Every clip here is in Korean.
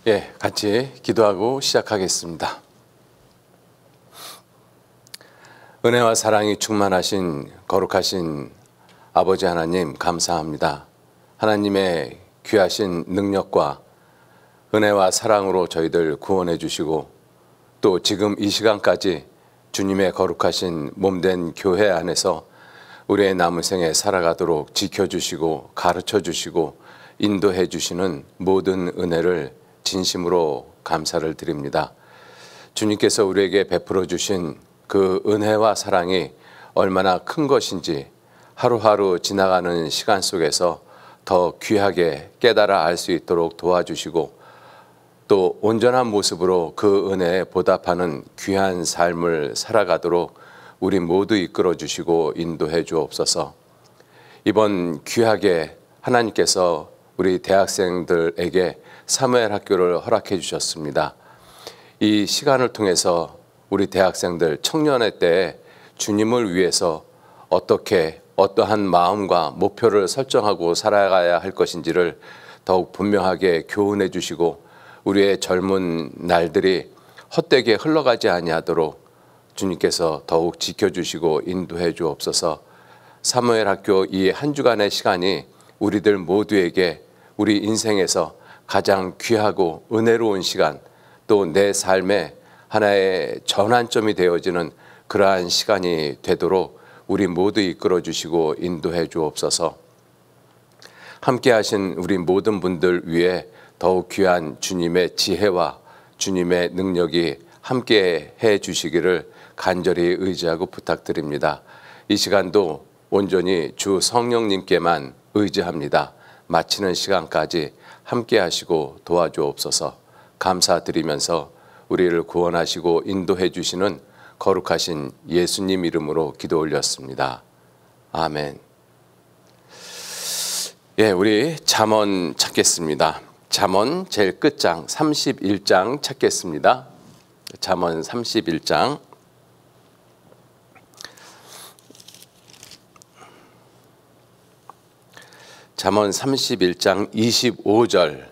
예, 같이 기도하고 시작하겠습니다. 은혜와 사랑이 충만하신 거룩하신 아버지 하나님 감사합니다. 하나님의 귀하신 능력과 은혜와 사랑으로 저희들 구원해 주시고 또 지금 이 시간까지 주님의 거룩하신 몸된 교회 안에서 우리의 남은 생에 살아가도록 지켜주시고 가르쳐주시고 인도해 주시는 모든 은혜를 진심으로 감사를 드립니다. 주님께서 우리에게 베풀어 주신 그 은혜와 사랑이 얼마나 큰 것인지 하루하루 지나가는 시간 속에서 더 귀하게 깨달아 알 수 있도록 도와주시고 또 온전한 모습으로 그 은혜에 보답하는 귀한 삶을 살아가도록 우리 모두 이끌어 주시고 인도해 주옵소서. 이번 귀하게 하나님께서 우리 대학생들에게 사무엘 학교를 허락해 주셨습니다. 이 시간을 통해서 우리 대학생들 청년의 때에 주님을 위해서 어떻게 어떠한 마음과 목표를 설정하고 살아가야 할 것인지를 더욱 분명하게 교훈해 주시고 우리의 젊은 날들이 헛되게 흘러가지 아니하도록 주님께서 더욱 지켜주시고 인도해 주옵소서. 사무엘 학교 이 한 주간의 시간이 우리들 모두에게 우리 인생에서 가장 귀하고 은혜로운 시간, 또 내 삶의 하나의 전환점이 되어지는 그러한 시간이 되도록 우리 모두 이끌어 주시고 인도해 주옵소서. 함께 하신 우리 모든 분들 위해 더욱 귀한 주님의 지혜와 주님의 능력이 함께 해 주시기를 간절히 의지하고 부탁드립니다. 이 시간도 온전히 주 성령님께만 의지합니다. 마치는 시간까지 함께 하시고 도와주옵소서. 감사드리면서 우리를 구원하시고 인도해 주시는 거룩하신 예수님 이름으로 기도 올렸습니다. 아멘. 예, 우리 잠언 찾겠습니다. 잠언 제일 끝장 31장 찾겠습니다. 잠언 31장. 잠언 31장 25절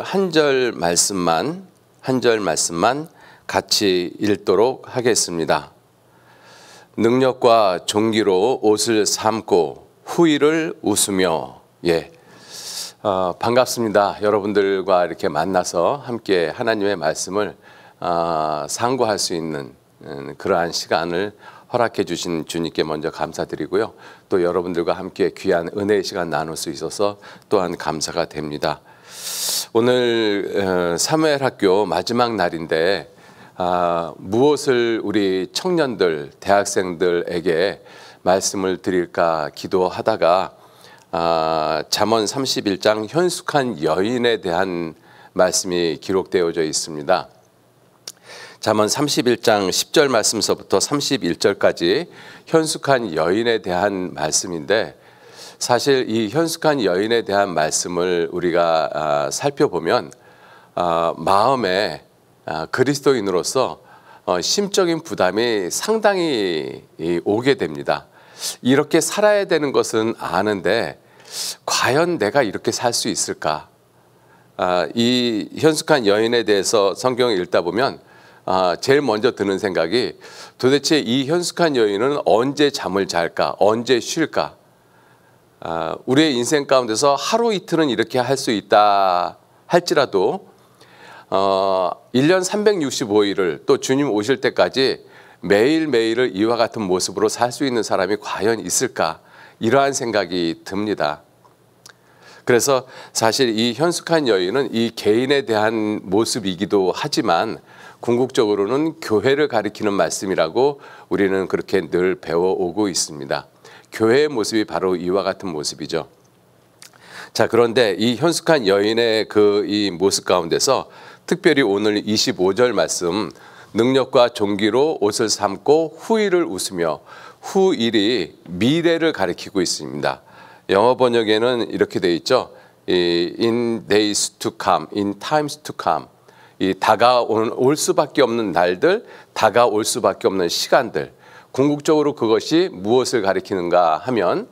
한 절 말씀만 같이 읽도록 하겠습니다. 능력과 존귀로 옷을 삼고 후일을 웃으며. 예, 반갑습니다. 여러분들과 이렇게 만나서 함께 하나님의 말씀을 상고할 수 있는 그러한 시간을 허락해 주신 주님께 먼저 감사드리고요. 또 여러분들과 함께 귀한 은혜의 시간 나눌 수 있어서 또한 감사가 됩니다. 오늘 사무엘 학교 마지막 날인데 무엇을 우리 청년들, 대학생들에게 말씀을 드릴까 기도하다가 잠언 31장 현숙한 여인에 대한 말씀이 기록되어져 있습니다. 잠언 31장 10절 말씀서부터 31절까지 현숙한 여인에 대한 말씀인데, 사실 이 현숙한 여인에 대한 말씀을 우리가 살펴보면 마음에 그리스도인으로서 심적인 부담이 상당히 오게 됩니다. 이렇게 살아야 되는 것은 아는데 과연 내가 이렇게 살 수 있을까? 이 현숙한 여인에 대해서 성경을 읽다 보면 제일 먼저 드는 생각이, 도대체 이 현숙한 여인은 언제 잠을 잘까? 언제 쉴까? 우리의 인생 가운데서 하루 이틀은 이렇게 할 수 있다 할지라도 1년 365일을 또 주님 오실 때까지 매일매일을 이와 같은 모습으로 살 수 있는 사람이 과연 있을까? 이러한 생각이 듭니다. 그래서 사실 이 현숙한 여인은 이 개인에 대한 모습이기도 하지만 궁극적으로는 교회를 가리키는 말씀이라고 우리는 그렇게 늘 배워오고 있습니다. 교회의 모습이 바로 이와 같은 모습이죠. 자, 그런데 이 현숙한 여인의 이 모습 가운데서 특별히 오늘 25절 말씀, 능력과 존귀로 옷을 삼고 후일을 웃으며, 후일이 미래를 가리키고 있습니다. 영어 번역에는 이렇게 되어 있죠. In days to come, in times to come. 이 올 수밖에 없는 날들, 다가올 수밖에 없는 시간들. 궁극적으로 그것이 무엇을 가리키는가 하면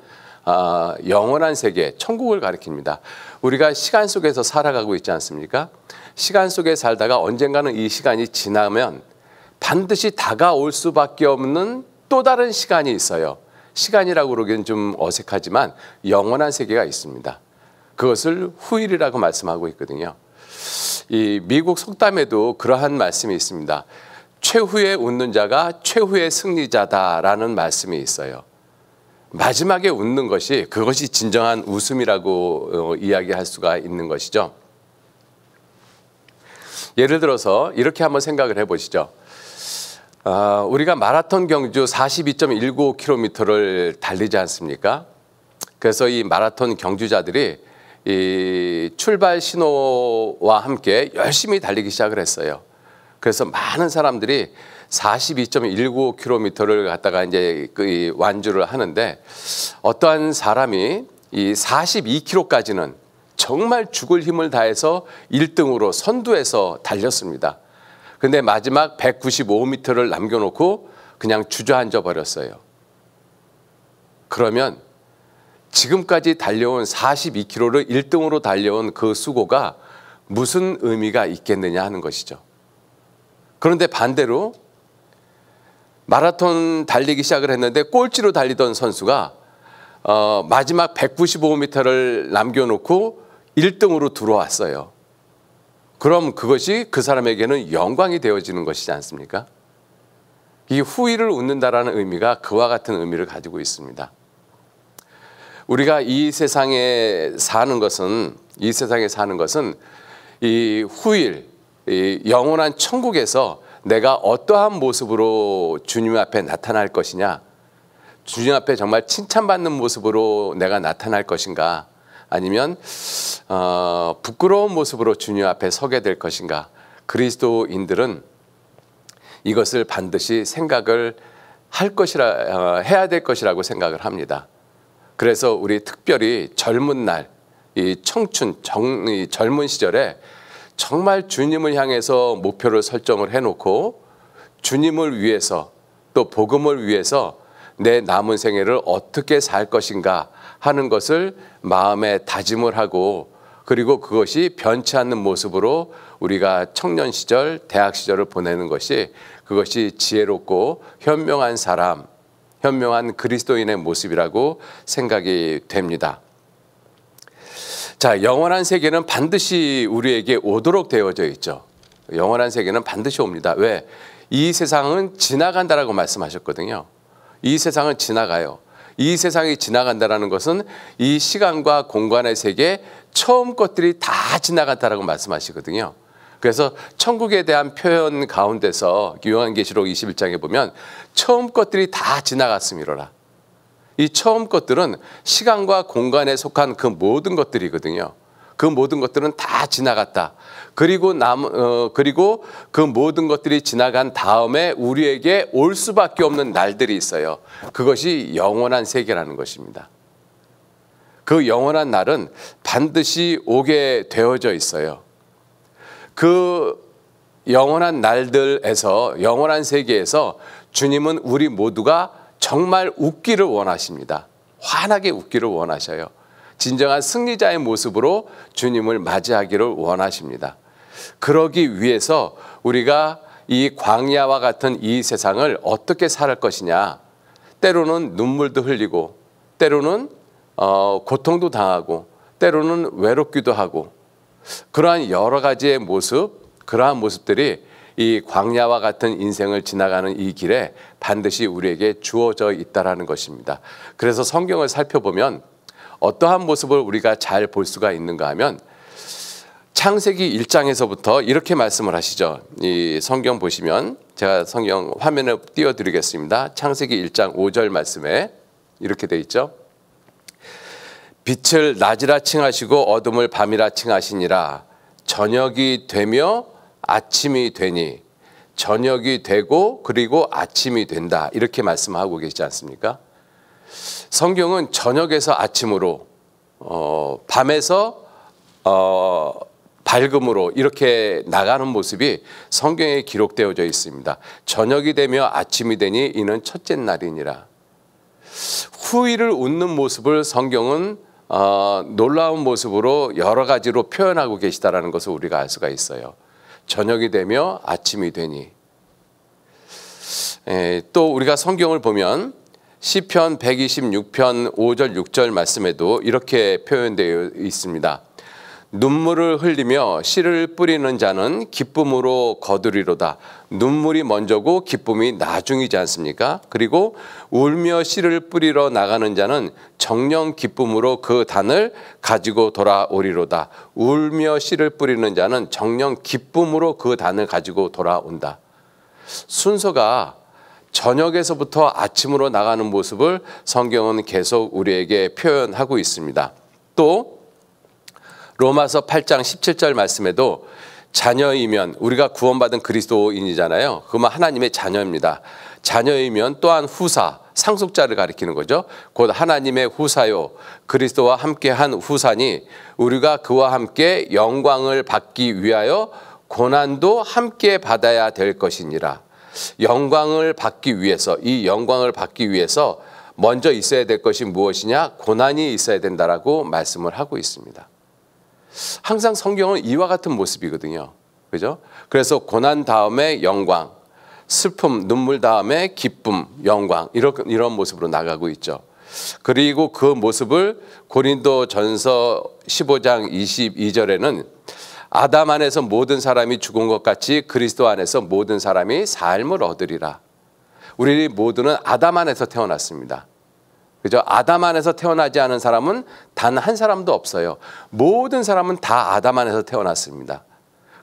영원한 세계, 천국을 가리킵니다. 우리가 시간 속에서 살아가고 있지 않습니까? 시간 속에 살다가 언젠가는 이 시간이 지나면 반드시 다가올 수밖에 없는 또 다른 시간이 있어요. 시간이라고 그러기엔 좀 어색하지만 영원한 세계가 있습니다. 그것을 후일이라고 말씀하고 있거든요. 이 미국 속담에도 그러한 말씀이 있습니다. 최후에 웃는 자가 최후의 승리자다라는 말씀이 있어요. 마지막에 웃는 것이 그것이 진정한 웃음이라고 이야기할 수가 있는 것이죠. 예를 들어서 이렇게 한번 생각을 해보시죠. 우리가 마라톤 경주 42.195km를 달리지 않습니까? 그래서 이 마라톤 경주자들이 이 출발 신호와 함께 열심히 달리기 시작을 했어요. 그래서 많은 사람들이 42.195km를 갖다가 이제 그 완주를 하는데 어떠한 사람이 이 42km까지는 정말 죽을 힘을 다해서 1등으로 선두에서 달렸습니다. 근데 마지막 195m를 남겨놓고 그냥 주저앉아 버렸어요. 그러면 지금까지 달려온 42km를 1등으로 달려온 그 수고가 무슨 의미가 있겠느냐 하는 것이죠. 그런데 반대로 마라톤 달리기 시작을 했는데 꼴찌로 달리던 선수가 마지막 195m를 남겨놓고 1등으로 들어왔어요. 그럼 그것이 그 사람에게는 영광이 되어지는 것이지 않습니까? 이 후일을 웃는다라는 의미가 그와 같은 의미를 가지고 있습니다. 우리가 이 세상에 사는 것은 이 후일, 이 영원한 천국에서 내가 어떠한 모습으로 주님 앞에 나타날 것이냐, 주님 앞에 정말 칭찬받는 모습으로 내가 나타날 것인가, 아니면 부끄러운 모습으로 주님 앞에 서게 될 것인가. 그리스도인들은 이것을 반드시 생각을 해야 될 것이라고 생각을 합니다. 그래서 우리 특별히 젊은 날, 이 청춘, 이 젊은 시절에 정말 주님을 향해서 목표를 설정을 해놓고 주님을 위해서 또 복음을 위해서 내 남은 생애를 어떻게 살 것인가 하는 것을 마음에 다짐을 하고, 그리고 그것이 변치 않는 모습으로 우리가 청년 시절, 대학 시절을 보내는 것이, 그것이 지혜롭고 현명한 사람, 현명한 그리스도인의 모습이라고 생각이 됩니다. 자, 영원한 세계는 반드시 우리에게 오도록 되어져 있죠. 영원한 세계는 반드시 옵니다. 왜? 이 세상은 지나간다라고 말씀하셨거든요. 이 세상은 지나가요. 이 세상이 지나간다라는 것은 이 시간과 공간의 세계 처음 것들이 다 지나간다라고 말씀하시거든요. 그래서 천국에 대한 표현 가운데서 요한계시록 21장에 보면 처음 것들이 다 지나갔음이로라. 이 처음 것들은 시간과 공간에 속한 그 모든 것들이거든요. 그 모든 것들은 다 지나갔다. 그리고 그 모든 것들이 지나간 다음에 우리에게 올 수밖에 없는 날들이 있어요. 그것이 영원한 세계라는 것입니다. 그 영원한 날은 반드시 오게 되어져 있어요. 그 영원한 날들에서, 영원한 세계에서 주님은 우리 모두가 정말 웃기를 원하십니다. 환하게 웃기를 원하셔요. 진정한 승리자의 모습으로 주님을 맞이하기를 원하십니다. 그러기 위해서 우리가 이 광야와 같은 이 세상을 어떻게 살 것이냐, 때로는 눈물도 흘리고, 때로는 고통도 당하고, 때로는 외롭기도 하고, 그러한 여러 가지의 모습, 그러한 모습들이 이 광야와 같은 인생을 지나가는 이 길에 반드시 우리에게 주어져 있다라는 것입니다. 그래서 성경을 살펴보면 어떠한 모습을 우리가 잘 볼 수가 있는가 하면 창세기 1장에서부터 이렇게 말씀을 하시죠. 이 성경 보시면 제가 성경 화면에 띄워드리겠습니다. 창세기 1장 5절 말씀에 이렇게 돼 있죠. 빛을 낮이라 칭하시고 어둠을 밤이라 칭하시니라. 저녁이 되며 아침이 되니, 저녁이 되고 그리고 아침이 된다, 이렇게 말씀하고 계시지 않습니까? 성경은 저녁에서 아침으로, 밤에서 밝음으로 이렇게 나가는 모습이 성경에 기록되어져 있습니다. 저녁이 되며 아침이 되니 이는 첫째 날이니라. 후일을 웃는 모습을 성경은 놀라운 모습으로 여러 가지로 표현하고 계시다라는 것을 우리가 알 수가 있어요. 저녁이 되며 아침이 되니. 또 우리가 성경을 보면 시편 126편 5절 6절 말씀에도 이렇게 표현되어 있습니다. 눈물을 흘리며 씨를 뿌리는 자는 기쁨으로 거두리로다. 눈물이 먼저고 기쁨이 나중이지 않습니까? 그리고 울며 씨를 뿌리러 나가는 자는 정녕 기쁨으로 그 단을 가지고 돌아오리로다. 울며 씨를 뿌리는 자는 정녕 기쁨으로 그 단을 가지고 돌아온다. 순서가 저녁에서부터 아침으로 나가는 모습을 성경은 계속 우리에게 표현하고 있습니다. 또 로마서 8장 17절 말씀에도 자녀이면, 우리가 구원받은 그리스도인이잖아요. 그러면 하나님의 자녀입니다. 자녀이면 또한 후사, 상속자를 가리키는 거죠. 곧 하나님의 후사요, 그리스도와 함께한 후사니 우리가 그와 함께 영광을 받기 위하여 고난도 함께 받아야 될 것이니라. 영광을 받기 위해서, 이 영광을 받기 위해서 먼저 있어야 될 것이 무엇이냐? 고난이 있어야 된다라고 말씀을 하고 있습니다. 항상 성경은 이와 같은 모습이거든요. 그죠? 그래서 고난 다음에 영광, 슬픔, 눈물 다음에 기쁨, 영광, 이런 모습으로 나가고 있죠. 그리고 그 모습을 고린도전서 15장 22절에는 아담 안에서 모든 사람이 죽은 것 같이 그리스도 안에서 모든 사람이 삶을 얻으리라. 우리 모두는 아담 안에서 태어났습니다. 그죠? 아담 안에서 태어나지 않은 사람은 단 한 사람도 없어요. 모든 사람은 다 아담 안에서 태어났습니다.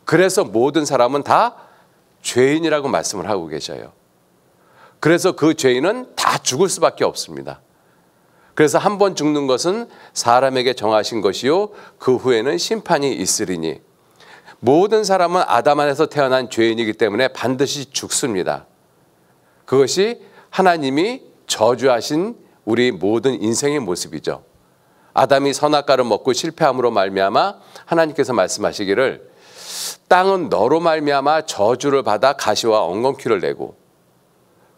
그래서 모든 사람은 다 죄인이라고 말씀을 하고 계셔요. 그래서 그 죄인은 다 죽을 수밖에 없습니다. 그래서 한 번 죽는 것은 사람에게 정하신 것이요 그 후에는 심판이 있으리니, 모든 사람은 아담 안에서 태어난 죄인이기 때문에 반드시 죽습니다. 그것이 하나님이 저주하신 우리 모든 인생의 모습이죠. 아담이 선악과를 먹고 실패함으로 말미암아 하나님께서 말씀하시기를 땅은 너로 말미암아 저주를 받아 가시와 엉겅퀴를 내고,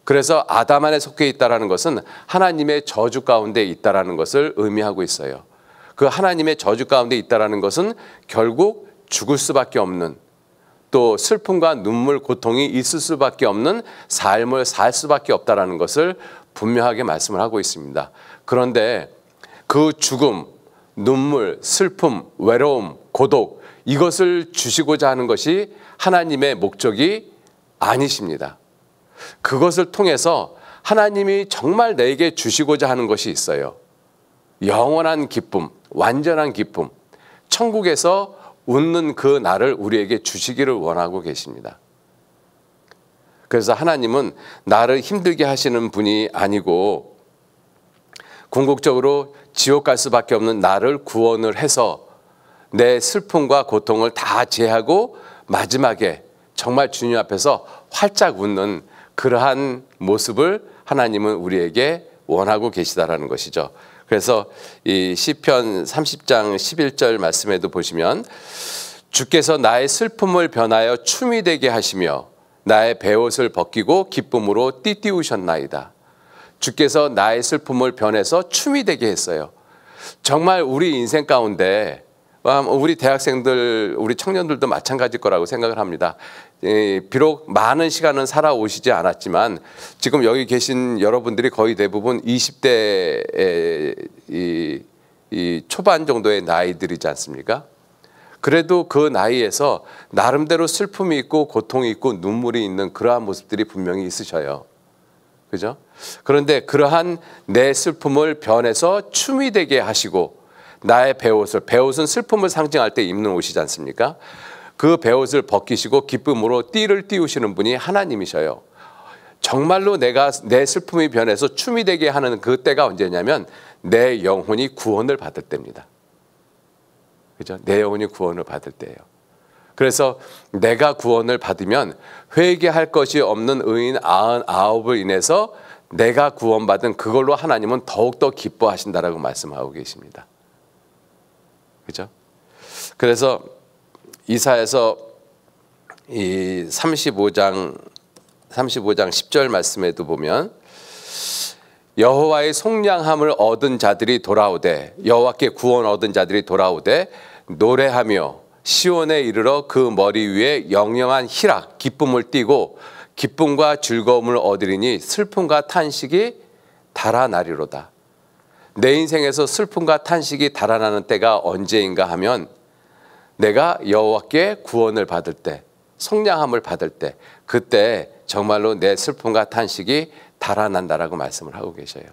그래서 아담 안에 속해 있다라는 것은 하나님의 저주 가운데 있다라는 것을 의미하고 있어요. 그 하나님의 저주 가운데 있다라는 것은 결국 죽을 수밖에 없는, 또 슬픔과 눈물, 고통이 있을 수밖에 없는 삶을 살 수밖에 없다라는 것을 분명하게 말씀을 하고 있습니다. 그런데 그 죽음, 눈물, 슬픔, 외로움, 고독, 이것을 주시고자 하는 것이 하나님의 목적이 아니십니다. 그것을 통해서 하나님이 정말 내게 주시고자 하는 것이 있어요. 영원한 기쁨, 완전한 기쁨, 천국에서 웃는 그 날을 우리에게 주시기를 원하고 계십니다. 그래서 하나님은 나를 힘들게 하시는 분이 아니고 궁극적으로 지옥 갈 수밖에 없는 나를 구원을 해서 내 슬픔과 고통을 다 제하고 마지막에 정말 주님 앞에서 활짝 웃는 그러한 모습을 하나님은 우리에게 원하고 계시다라는 것이죠. 그래서 이 시편 30장 11절 말씀에도 보시면 주께서 나의 슬픔을 변하여 춤이 되게 하시며 나의 베옷을 벗기고 기쁨으로 띠띠우셨나이다. 주께서 나의 슬픔을 변해서 춤이 되게 했어요. 정말 우리 인생 가운데, 우리 대학생들, 우리 청년들도 마찬가지일 거라고 생각을 합니다. 비록 많은 시간은 살아오시지 않았지만 지금 여기 계신 여러분들이 거의 대부분 20대 이 초반 정도의 나이들이지 않습니까? 그래도 그 나이에서 나름대로 슬픔이 있고 고통이 있고 눈물이 있는 그러한 모습들이 분명히 있으셔요. 그죠? 그런데 그러한 내 슬픔을 변해서 춤이 되게 하시고 나의 베옷을, 베옷은 슬픔을 상징할 때 입는 옷이지 않습니까? 그 베옷을 벗기시고 기쁨으로 띠를 띠우시는 분이 하나님이셔요. 정말로 내가 내 슬픔이 변해서 춤이 되게 하는 그 때가 언제냐면 내 영혼이 구원을 받을 때입니다. 그죠? 내 영혼이 구원을 받을 때예요. 그래서 내가 구원을 받으면 회개할 것이 없는 의인 99을 인해서 내가 구원받은 그걸로 하나님은 더욱더 기뻐하신다라고 말씀하고 계십니다. 그죠? 그래서 이사야서 이 35장 10절 말씀에도 보면 여호와의 속량함을 얻은 자들이 돌아오되 여호와께 구원 얻은 자들이 돌아오되 노래하며 시온에 이르러 그 머리 위에 영영한 희락 기쁨을 띠고 기쁨과 즐거움을 얻으리니 슬픔과 탄식이 달아나리로다. 내 인생에서 슬픔과 탄식이 달아나는 때가 언제인가 하면 내가 여호와께 구원을 받을 때, 속량함을 받을 때, 그때 정말로 내 슬픔과 탄식이 달아난다라고 말씀을 하고 계셔요.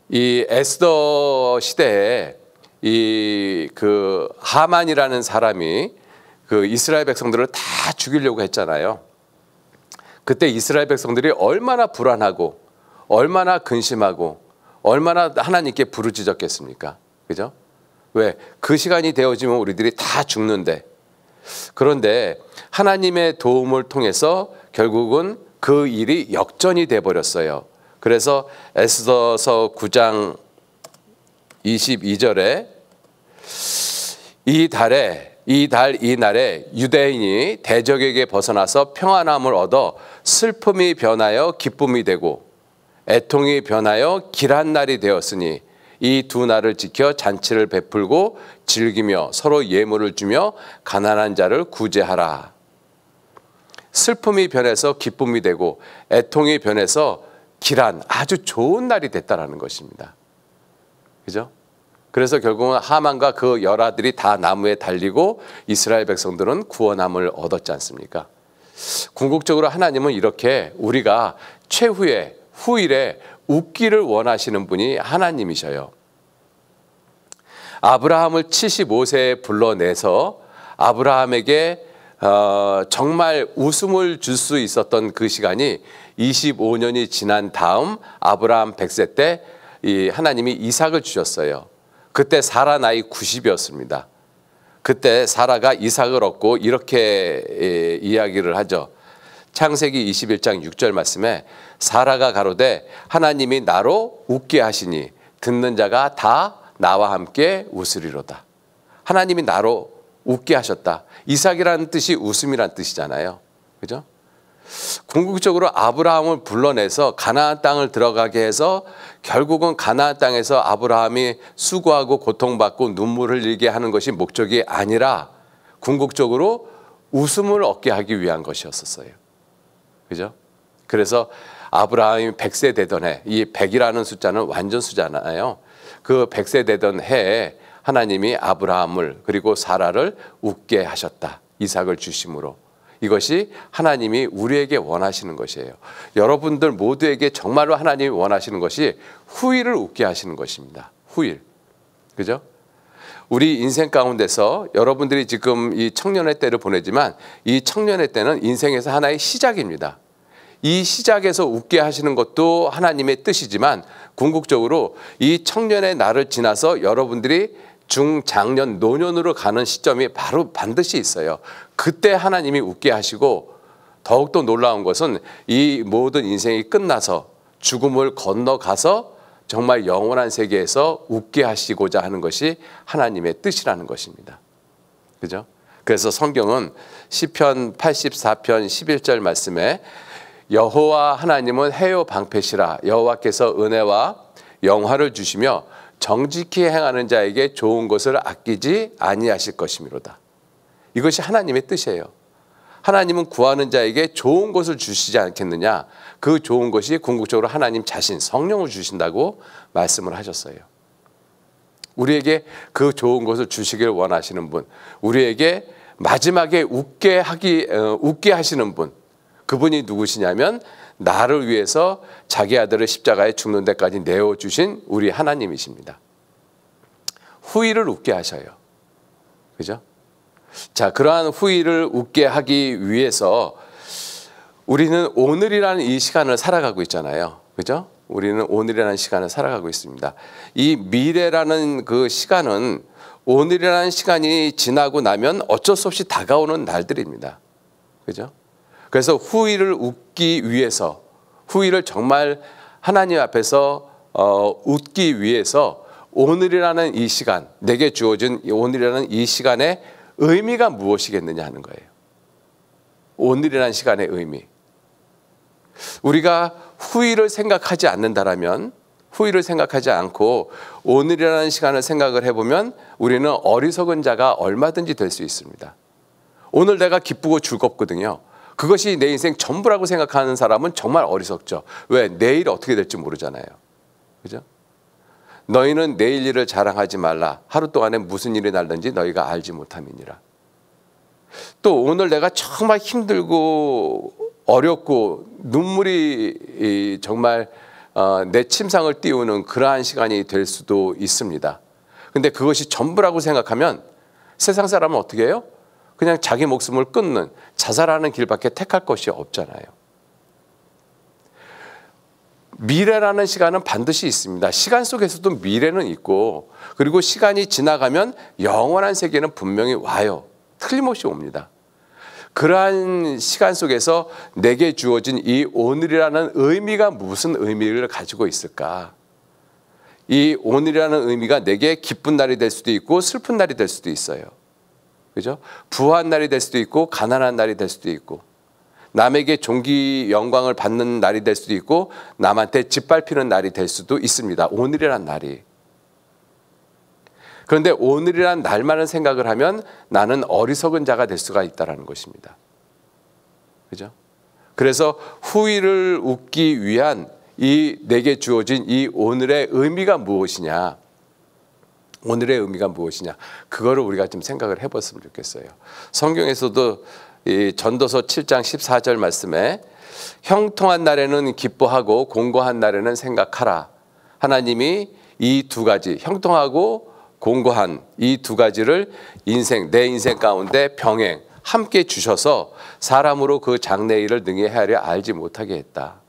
이 에스더 시대에 그 하만이라는 사람이 그 이스라엘 백성들을 다 죽이려고 했잖아요. 그때 이스라엘 백성들이 얼마나 불안하고 얼마나 근심하고 얼마나 하나님께 부르짖었겠습니까? 그죠? 왜? 그 시간이 되어지면 우리들이 다 죽는데. 그런데 하나님의 도움을 통해서 결국은 그 일이 역전이 돼버렸어요. 그래서 에스더서 9장 22절에 이날에 유대인이 대적에게 벗어나서 평안함을 얻어 슬픔이 변하여 기쁨이 되고 애통이 변하여 길한 날이 되었으니 이 두 날을 지켜 잔치를 베풀고 즐기며 서로 예물을 주며 가난한 자를 구제하라. 슬픔이 변해서 기쁨이 되고 애통이 변해서 길한 아주 좋은 날이 됐다라는 것입니다. 그죠? 그래서 결국은 하만과 그 열아들이 다 나무에 달리고 이스라엘 백성들은 구원함을 얻었지 않습니까? 궁극적으로 하나님은 이렇게 우리가 최후의 후일에 웃기를 원하시는 분이 하나님이셔요. 아브라함을 75세에 불러내서 아브라함에게 정말 웃음을 줄 수 있었던 그 시간이 25년이 지난 다음 아브라함 100세 때 하나님이 이삭을 주셨어요. 그때 사라 나이 90이었습니다. 그때 사라가 이삭을 얻고 이렇게 이야기를 하죠. 창세기 21장 6절 말씀에 사라가 가로되 하나님이 나로 웃게 하시니 듣는 자가 다 나와 함께 웃으리로다. 하나님이 나로 웃게 하셨다. 이삭이라는 뜻이 웃음이란 뜻이잖아요. 그죠? 궁극적으로 아브라함을 불러내서 가나안 땅을 들어가게 해서 결국은 가나안 땅에서 아브라함이 수고하고 고통받고 눈물을 흘리게 하는 것이 목적이 아니라 궁극적으로 웃음을 얻게 하기 위한 것이었어요. 그죠? 그래서 아브라함이 100세 되던 해, 이 100이라는 숫자는 완전 수잖아요. 그 100세 되던 해에 하나님이 아브라함을 그리고 사라를 웃게 하셨다. 이삭을 주심으로. 이것이 하나님이 우리에게 원하시는 것이에요. 여러분들 모두에게 정말로 하나님이 원하시는 것이 후일을 웃게 하시는 것입니다. 후일. 그죠? 우리 인생 가운데서 여러분들이 지금 이 청년의 때를 보내지만 이 청년의 때는 인생에서 하나의 시작입니다. 이 시작에서 웃게 하시는 것도 하나님의 뜻이지만 궁극적으로 이 청년의 날을 지나서 여러분들이 중장년 노년으로 가는 시점이 바로 반드시 있어요. 그때 하나님이 웃게 하시고 더욱더 놀라운 것은 이 모든 인생이 끝나서 죽음을 건너가서 정말 영원한 세계에서 웃게 하시고자 하는 것이 하나님의 뜻이라는 것입니다. 그죠? 그래서 성경은 시편 84편 11절 말씀에 여호와 하나님은 해요 방패시라. 여호와께서 은혜와 영화를 주시며 정직히 행하는 자에게 좋은 것을 아끼지 아니하실 것이미로다. 이것이 하나님의 뜻이에요. 하나님은 구하는 자에게 좋은 것을 주시지 않겠느냐. 그 좋은 것이 궁극적으로 하나님 자신 성령을 주신다고 말씀을 하셨어요. 우리에게 그 좋은 것을 주시길 원하시는 분, 우리에게 마지막에 웃게 하시는 분, 그분이 누구시냐면 나를 위해서 자기 아들을 십자가에 죽는 데까지 내어주신 우리 하나님이십니다. 후일을 웃게 하셔요. 그죠? 자, 그러한 후일을 웃게 하기 위해서 우리는 오늘이라는 이 시간을 살아가고 있잖아요. 그죠? 우리는 오늘이라는 시간을 살아가고 있습니다. 이 미래라는 그 시간은 오늘이라는 시간이 지나고 나면 어쩔 수 없이 다가오는 날들입니다. 그죠? 그래서 후일을 웃기 위해서, 후일을 정말 하나님 앞에서 웃기 위해서 오늘이라는 이 시간, 내게 주어진 오늘이라는 이 시간의 의미가 무엇이겠느냐 하는 거예요. 오늘이라는 시간의 의미. 우리가 후일을 생각하지 않는다라면, 후일을 생각하지 않고 오늘이라는 시간을 생각을 해보면 우리는 어리석은 자가 얼마든지 될 수 있습니다. 오늘 내가 기쁘고 즐겁거든요. 그것이 내 인생 전부라고 생각하는 사람은 정말 어리석죠. 왜? 내일 어떻게 될지 모르잖아요. 그죠? 너희는 내일 일을 자랑하지 말라. 하루 동안에 무슨 일이 날든지 너희가 알지 못함이니라. 또 오늘 내가 정말 힘들고 어렵고 눈물이 정말 내 침상을 띄우는 그러한 시간이 될 수도 있습니다. 근데 그것이 전부라고 생각하면 세상 사람은 어떻게 해요? 그냥 자기 목숨을 끊는, 자살하는 길밖에 택할 것이 없잖아요. 미래라는 시간은 반드시 있습니다. 시간 속에서도 미래는 있고, 그리고 시간이 지나가면 영원한 세계는 분명히 와요. 틀림없이 옵니다. 그러한 시간 속에서 내게 주어진 이 오늘이라는 의미가 무슨 의미를 가지고 있을까? 이 오늘이라는 의미가 내게 기쁜 날이 될 수도 있고 슬픈 날이 될 수도 있어요. 그죠? 부한 날이 될 수도 있고 가난한 날이 될 수도 있고, 남에게 존귀 영광을 받는 날이 될 수도 있고 남한테 짓밟히는 날이 될 수도 있습니다. 오늘이란 날이. 그런데 오늘이란 날만을 생각을 하면 나는 어리석은 자가 될 수가 있다는 것입니다. 그죠? 그래서 후일을 웃기 위한 이 내게 주어진 이 오늘의 의미가 무엇이냐, 오늘의 의미가 무엇이냐, 그거를 우리가 좀 생각을 해봤으면 좋겠어요. 성경에서도 이 전도서 7장 14절 말씀에 형통한 날에는 기뻐하고 공고한 날에는 생각하라. 하나님이 이 두 가지, 형통하고 공고한 이 두 가지를 내 인생 가운데 병행 함께 주셔서 사람으로 그 장래일을 능히 헤아려 알지 못하게 했다.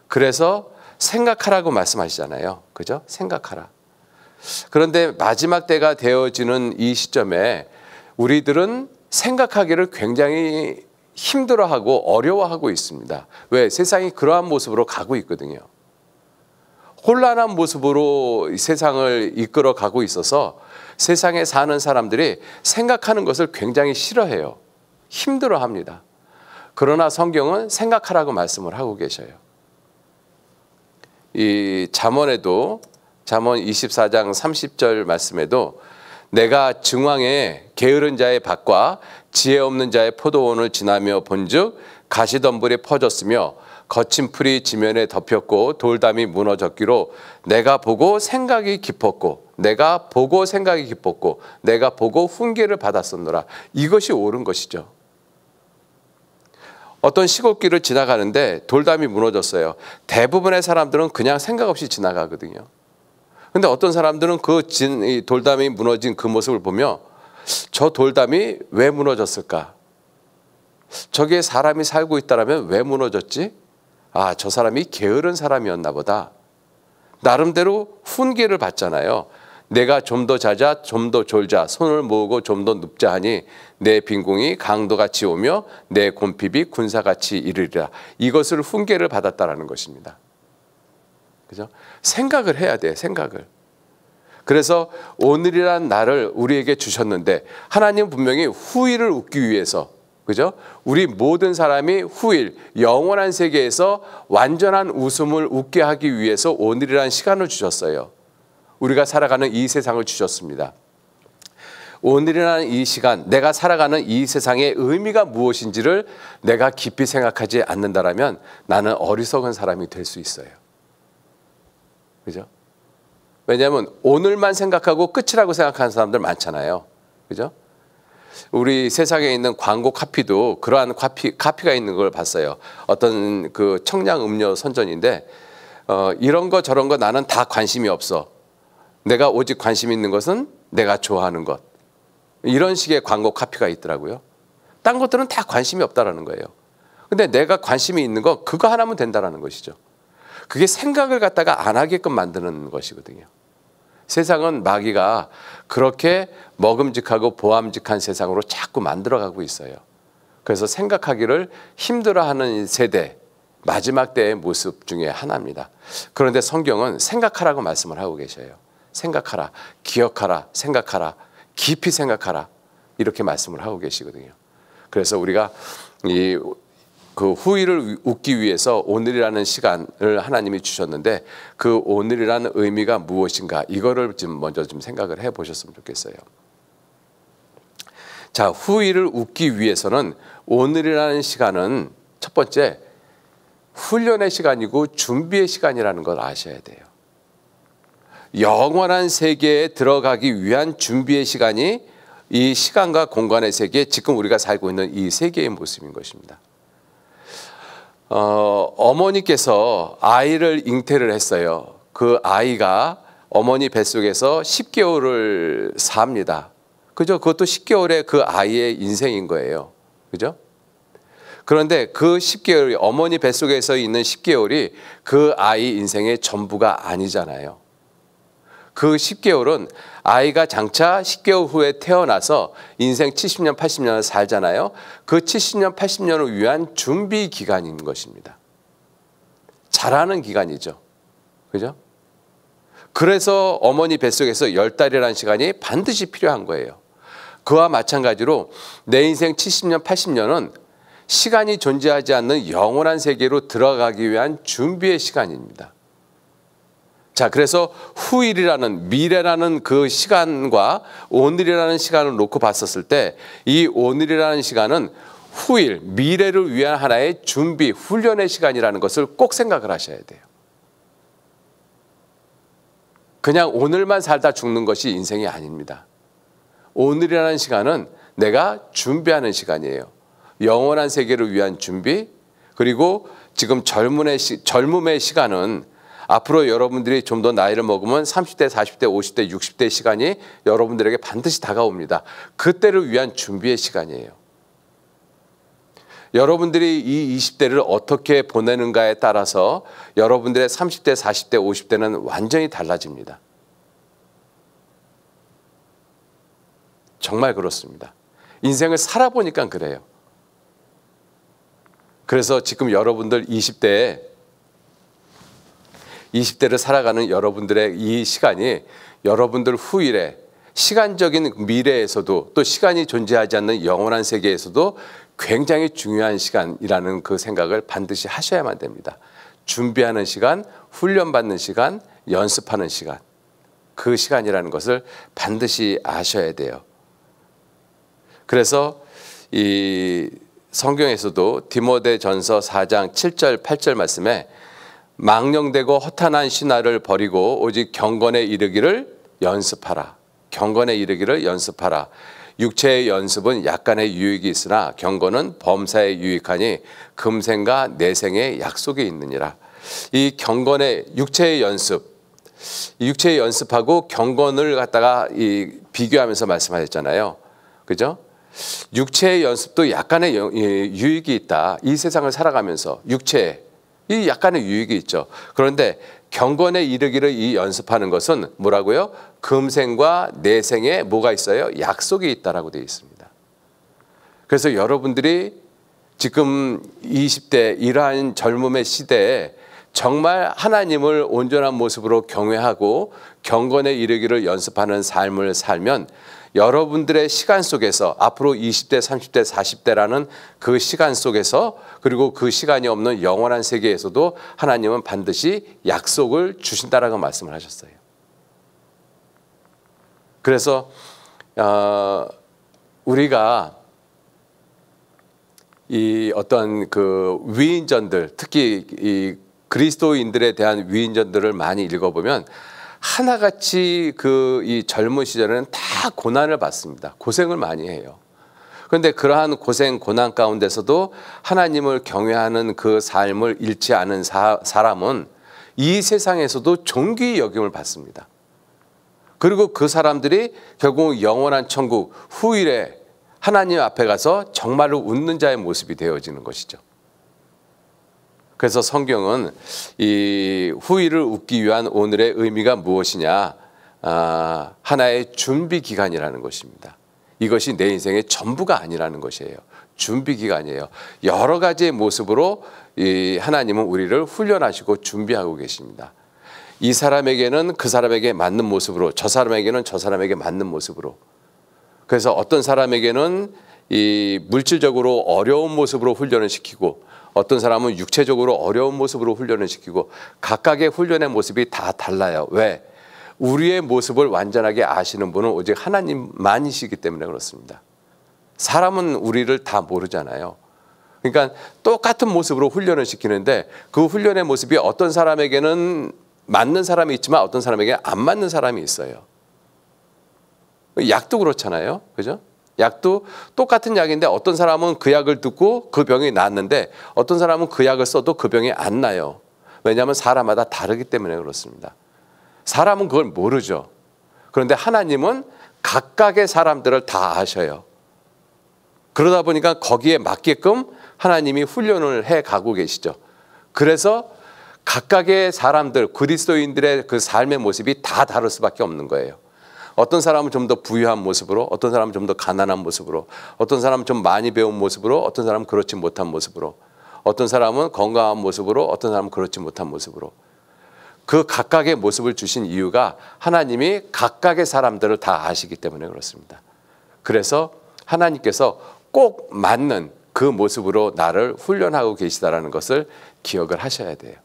그래서 생각하라고 말씀하시잖아요. 그죠? 생각하라. 그런데 마지막 때가 되어지는 이 시점에 우리들은 생각하기를 굉장히 힘들어하고 어려워하고 있습니다. 왜? 세상이 그러한 모습으로 가고 있거든요. 혼란한 모습으로 세상을 이끌어 가고 있어서 세상에 사는 사람들이 생각하는 것을 굉장히 싫어해요. 힘들어합니다. 그러나 성경은 생각하라고 말씀을 하고 계셔요. 이 잠언에도, 잠언 24장 30절 말씀에도 내가 증왕에 게으른 자의 밭과 지혜 없는 자의 포도원을 지나며 본즉 가시덤불이 퍼졌으며 거친 풀이 지면에 덮였고 돌담이 무너졌기로 내가 보고 생각이 깊었고 내가 보고 훈계를 받았었노라. 이것이 옳은 것이죠. 어떤 시골길을 지나가는데 돌담이 무너졌어요. 대부분의 사람들은 그냥 생각 없이 지나가거든요. 근데 어떤 사람들은 이 돌담이 무너진 그 모습을 보며 저 돌담이 왜 무너졌을까? 저기에 사람이 살고 있다면 왜 무너졌지? 아, 저 사람이 게으른 사람이었나 보다. 나름대로 훈계를 받잖아요. 내가 좀 더 자자, 좀 더 졸자, 손을 모으고 좀 더 눕자 하니 내 빈궁이 강도같이 오며 내 곰핍이 군사같이 이르리라. 이것을 훈계를 받았다라는 것입니다. 그죠? 생각을 해야 돼, 생각을. 그래서 오늘이란 날을 우리에게 주셨는데 하나님 분명히 후일을 웃기 위해서, 그죠? 우리 모든 사람이 후일, 영원한 세계에서 완전한 웃음을 웃게 하기 위해서 오늘이란 시간을 주셨어요. 우리가 살아가는 이 세상을 주셨습니다. 오늘이라는 이 시간, 내가 살아가는 이 세상의 의미가 무엇인지를 내가 깊이 생각하지 않는다라면 나는 어리석은 사람이 될 수 있어요. 그죠? 왜냐하면 오늘만 생각하고 끝이라고 생각하는 사람들 많잖아요. 그죠? 우리 세상에 있는 광고 카피도 그러한 카피가 있는 걸 봤어요. 어떤 그 청량 음료 선전인데 이런 거 저런 거 나는 다 관심이 없어. 내가 오직 관심 있는 것은 내가 좋아하는 것. 이런 식의 광고 카피가 있더라고요. 딴 것들은 다 관심이 없다라는 거예요. 근데 내가 관심이 있는 거 그거 하나면 된다라는 것이죠. 그게 생각을 갖다가 안 하게끔 만드는 것이거든요. 세상은 마귀가 그렇게 먹음직하고 보암직한 세상으로 자꾸 만들어가고 있어요. 그래서 생각하기를 힘들어하는 세대, 마지막 때의 모습 중에 하나입니다. 그런데 성경은 생각하라고 말씀을 하고 계셔요. 생각하라, 기억하라, 생각하라, 깊이 생각하라, 이렇게 말씀을 하고 계시거든요. 그래서 우리가 이 그 후일을 웃기 위해서 오늘이라는 시간을 하나님이 주셨는데 그 오늘이라는 의미가 무엇인가 이거를 좀 먼저 좀 생각을 해 보셨으면 좋겠어요. 자, 후일을 웃기 위해서는 오늘이라는 시간은 첫 번째 훈련의 시간이고 준비의 시간이라는 걸 아셔야 돼요. 영원한 세계에 들어가기 위한 준비의 시간이 이 시간과 공간의 세계, 지금 우리가 살고 있는 이 세계의 모습인 것입니다. 어머니께서 아이를 잉태를 했어요. 그 아이가 어머니 뱃속에서 10개월을 삽니다. 그죠? 그것도 10개월의 그 아이의 인생인 거예요. 그죠? 그런데 그 10개월이 어머니 뱃속에서 있는 10개월이 그 아이 인생의 전부가 아니잖아요. 그 10개월은 아이가 장차 10개월 후에 태어나서 인생 70년, 80년을 살잖아요. 그 70년, 80년을 위한 준비 기간인 것입니다. 자라는 기간이죠. 그죠? 그래서 어머니 뱃속에서 10달이라는 시간이 반드시 필요한 거예요. 그와 마찬가지로 내 인생 70년, 80년은 시간이 존재하지 않는 영원한 세계로 들어가기 위한 준비의 시간입니다. 자, 그래서 후일이라는 미래라는 그 시간과 오늘이라는 시간을 놓고 봤었을 때 이 오늘이라는 시간은 후일, 미래를 위한 하나의 준비, 훈련의 시간이라는 것을 꼭 생각을 하셔야 돼요. 그냥 오늘만 살다 죽는 것이 인생이 아닙니다. 오늘이라는 시간은 내가 준비하는 시간이에요. 영원한 세계를 위한 준비, 그리고 지금 젊음의 시간은 앞으로 여러분들이 좀 더 나이를 먹으면 30대, 40대, 50대, 60대 시간이 여러분들에게 반드시 다가옵니다. 그때를 위한 준비의 시간이에요. 여러분들이 이 20대를 어떻게 보내는가에 따라서 여러분들의 30대, 40대, 50대는 완전히 달라집니다. 정말 그렇습니다. 인생을 살아보니까 그래요. 그래서 지금 여러분들 20대를 살아가는 여러분들의 이 시간이 여러분들 후일에 시간적인 미래에서도 또 시간이 존재하지 않는 영원한 세계에서도 굉장히 중요한 시간이라는 그 생각을 반드시 하셔야만 됩니다. 준비하는 시간, 훈련받는 시간, 연습하는 시간, 그 시간이라는 것을 반드시 아셔야 돼요. 그래서 이 성경에서도 디모데전서 4장 7절 8절 말씀에 망령되고 허탄한 신화를 버리고 오직 경건에 이르기를 연습하라. 경건에 이르기를 연습하라. 육체의 연습은 약간의 유익이 있으나 경건은 범사에 유익하니 금생과 내생의 약속이 있느니라. 이 경건의 육체의 연습하고 경건을 갖다가 비교하면서 말씀하셨잖아요. 그죠? 육체의 연습도 약간의 유익이 있다. 이 세상을 살아가면서 육체에 이 약간의 유익이 있죠. 그런데 경건에 이르기를 이 연습하는 것은 뭐라고요? 금생과 내생에 뭐가 있어요? 약속이 있다라고 되어 있습니다. 그래서 여러분들이 지금 20대 이러한 젊음의 시대에 정말 하나님을 온전한 모습으로 경외하고 경건에 이르기를 연습하는 삶을 살면 여러분들의 시간 속에서 앞으로 20대, 30대, 40대라는 그 시간 속에서 그리고 그 시간이 없는 영원한 세계에서도 하나님은 반드시 약속을 주신다라고 말씀을 하셨어요. 그래서 우리가 이 어떤 그 위인전들, 특히 이 그리스도인들에 대한 위인전들을 많이 읽어보면 하나같이 이 젊은 시절에는 다 고난을 받습니다. 고생을 많이 해요. 그런데 그러한 고생, 고난 가운데서도 하나님을 경외하는 그 삶을 잃지 않은 사람은 이 세상에서도 존귀 여김을 받습니다. 그리고 그 사람들이 결국 영원한 천국 후일에 하나님 앞에 가서 정말로 웃는 자의 모습이 되어지는 것이죠. 그래서 성경은 이 후일을 웃기 위한 오늘의 의미가 무엇이냐? 하나의 준비 기간이라는 것입니다. 이것이 내 인생의 전부가 아니라는 것이에요. 준비 기간이에요. 여러 가지의 모습으로 하나님은 우리를 훈련하시고 준비하고 계십니다. 이 사람에게는 그 사람에게 맞는 모습으로, 저 사람에게는 저 사람에게 맞는 모습으로. 그래서 어떤 사람에게는 이 물질적으로 어려운 모습으로 훈련을 시키고 어떤 사람은 육체적으로 어려운 모습으로 훈련을 시키고 각각의 훈련의 모습이 다 달라요. 왜? 우리의 모습을 완전하게 아시는 분은 오직 하나님만이시기 때문에 그렇습니다. 사람은 우리를 다 모르잖아요. 그러니까 똑같은 모습으로 훈련을 시키는데 그 훈련의 모습이 어떤 사람에게는 맞는 사람이 있지만 어떤 사람에게 안 맞는 사람이 있어요. 약도 그렇잖아요. 그죠? 약도 똑같은 약인데 어떤 사람은 그 약을 듣고 그 병이 낫는데 어떤 사람은 그 약을 써도 그 병이 안 나요. 왜냐하면 사람마다 다르기 때문에 그렇습니다. 사람은 그걸 모르죠. 그런데 하나님은 각각의 사람들을 다 아셔요. 그러다 보니까 거기에 맞게끔 하나님이 훈련을 해 가고 계시죠. 그래서 각각의 사람들, 그리스도인들의 그 삶의 모습이 다 다를 수밖에 없는 거예요. 어떤 사람은 좀 더 부유한 모습으로, 어떤 사람은 좀 더 가난한 모습으로, 어떤 사람은 좀 많이 배운 모습으로, 어떤 사람은 그렇지 못한 모습으로, 어떤 사람은 건강한 모습으로, 어떤 사람은 그렇지 못한 모습으로. 그 각각의 모습을 주신 이유가 하나님이 각각의 사람들을 다 아시기 때문에 그렇습니다. 그래서 하나님께서 꼭 맞는 그 모습으로 나를 훈련하고 계시다라는 것을 기억을 하셔야 돼요.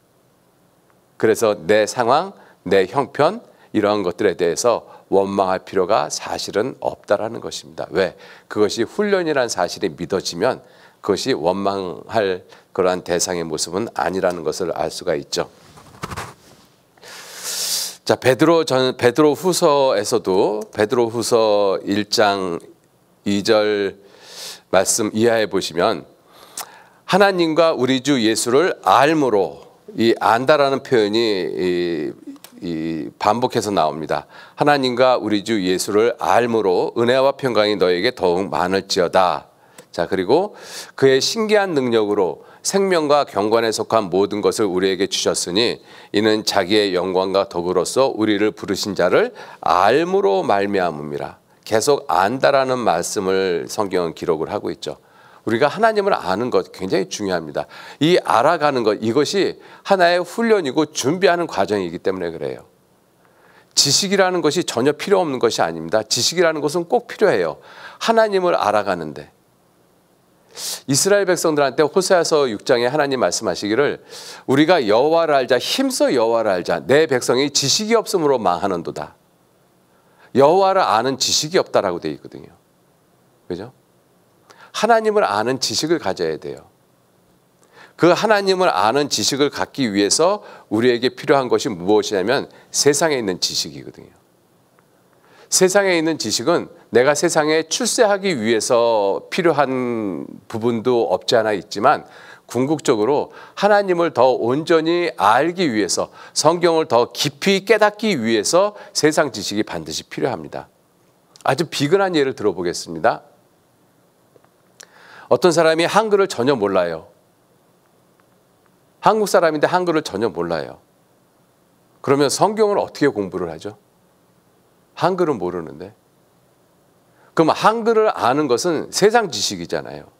그래서 내 상황, 내 형편 이러한 것들에 대해서 원망할 필요가 사실은 없다라는 것입니다. 왜? 그것이 훈련이라는 사실이 믿어지면 그것이 원망할 그러한 대상의 모습은 아니라는 것을 알 수가 있죠. 자, 베드로후서에서도 베드로후서 1장 2절 말씀 이하에 보시면 하나님과 우리 주 예수를 알므로, 이 안다라는 표현이 반복해서 나옵니다. 하나님과 우리 주 예수를 알므로 은혜와 평강이 너에게 더욱 많을지어다. 자, 그리고 그의 신기한 능력으로 생명과 경건에 속한 모든 것을 우리에게 주셨으니 이는 자기의 영광과 덕으로서 우리를 부르신 자를 알므로 말미암음이라. 계속 안다라는 말씀을 성경은 기록을 하고 있죠. 우리가 하나님을 아는 것 굉장히 중요합니다. 이 알아가는 것, 이것이 하나의 훈련이고 준비하는 과정이기 때문에 그래요. 지식이라는 것이 전혀 필요 없는 것이 아닙니다. 지식이라는 것은 꼭 필요해요. 하나님을 알아가는데. 이스라엘 백성들한테 호세아서 6장에 하나님 말씀하시기를 우리가 여호와를 알자, 힘써 여호와를 알자. 내 백성이 지식이 없음으로 망하는도다. 여호와를 아는 지식이 없다라고 되어 있거든요. 그죠? 하나님을 아는 지식을 가져야 돼요. 그 하나님을 아는 지식을 갖기 위해서 우리에게 필요한 것이 무엇이냐면 세상에 있는 지식이거든요. 세상에 있는 지식은 내가 세상에 출세하기 위해서 필요한 부분도 없지 않아 있지만 궁극적으로 하나님을 더 온전히 알기 위해서, 성경을 더 깊이 깨닫기 위해서 세상 지식이 반드시 필요합니다. 아주 비근한 예를 들어보겠습니다. 어떤 사람이 한글을 전혀 몰라요. 한국 사람인데 한글을 전혀 몰라요. 그러면 성경을 어떻게 공부를 하죠? 한글은 모르는데. 그럼 한글을 아는 것은 세상 지식이잖아요.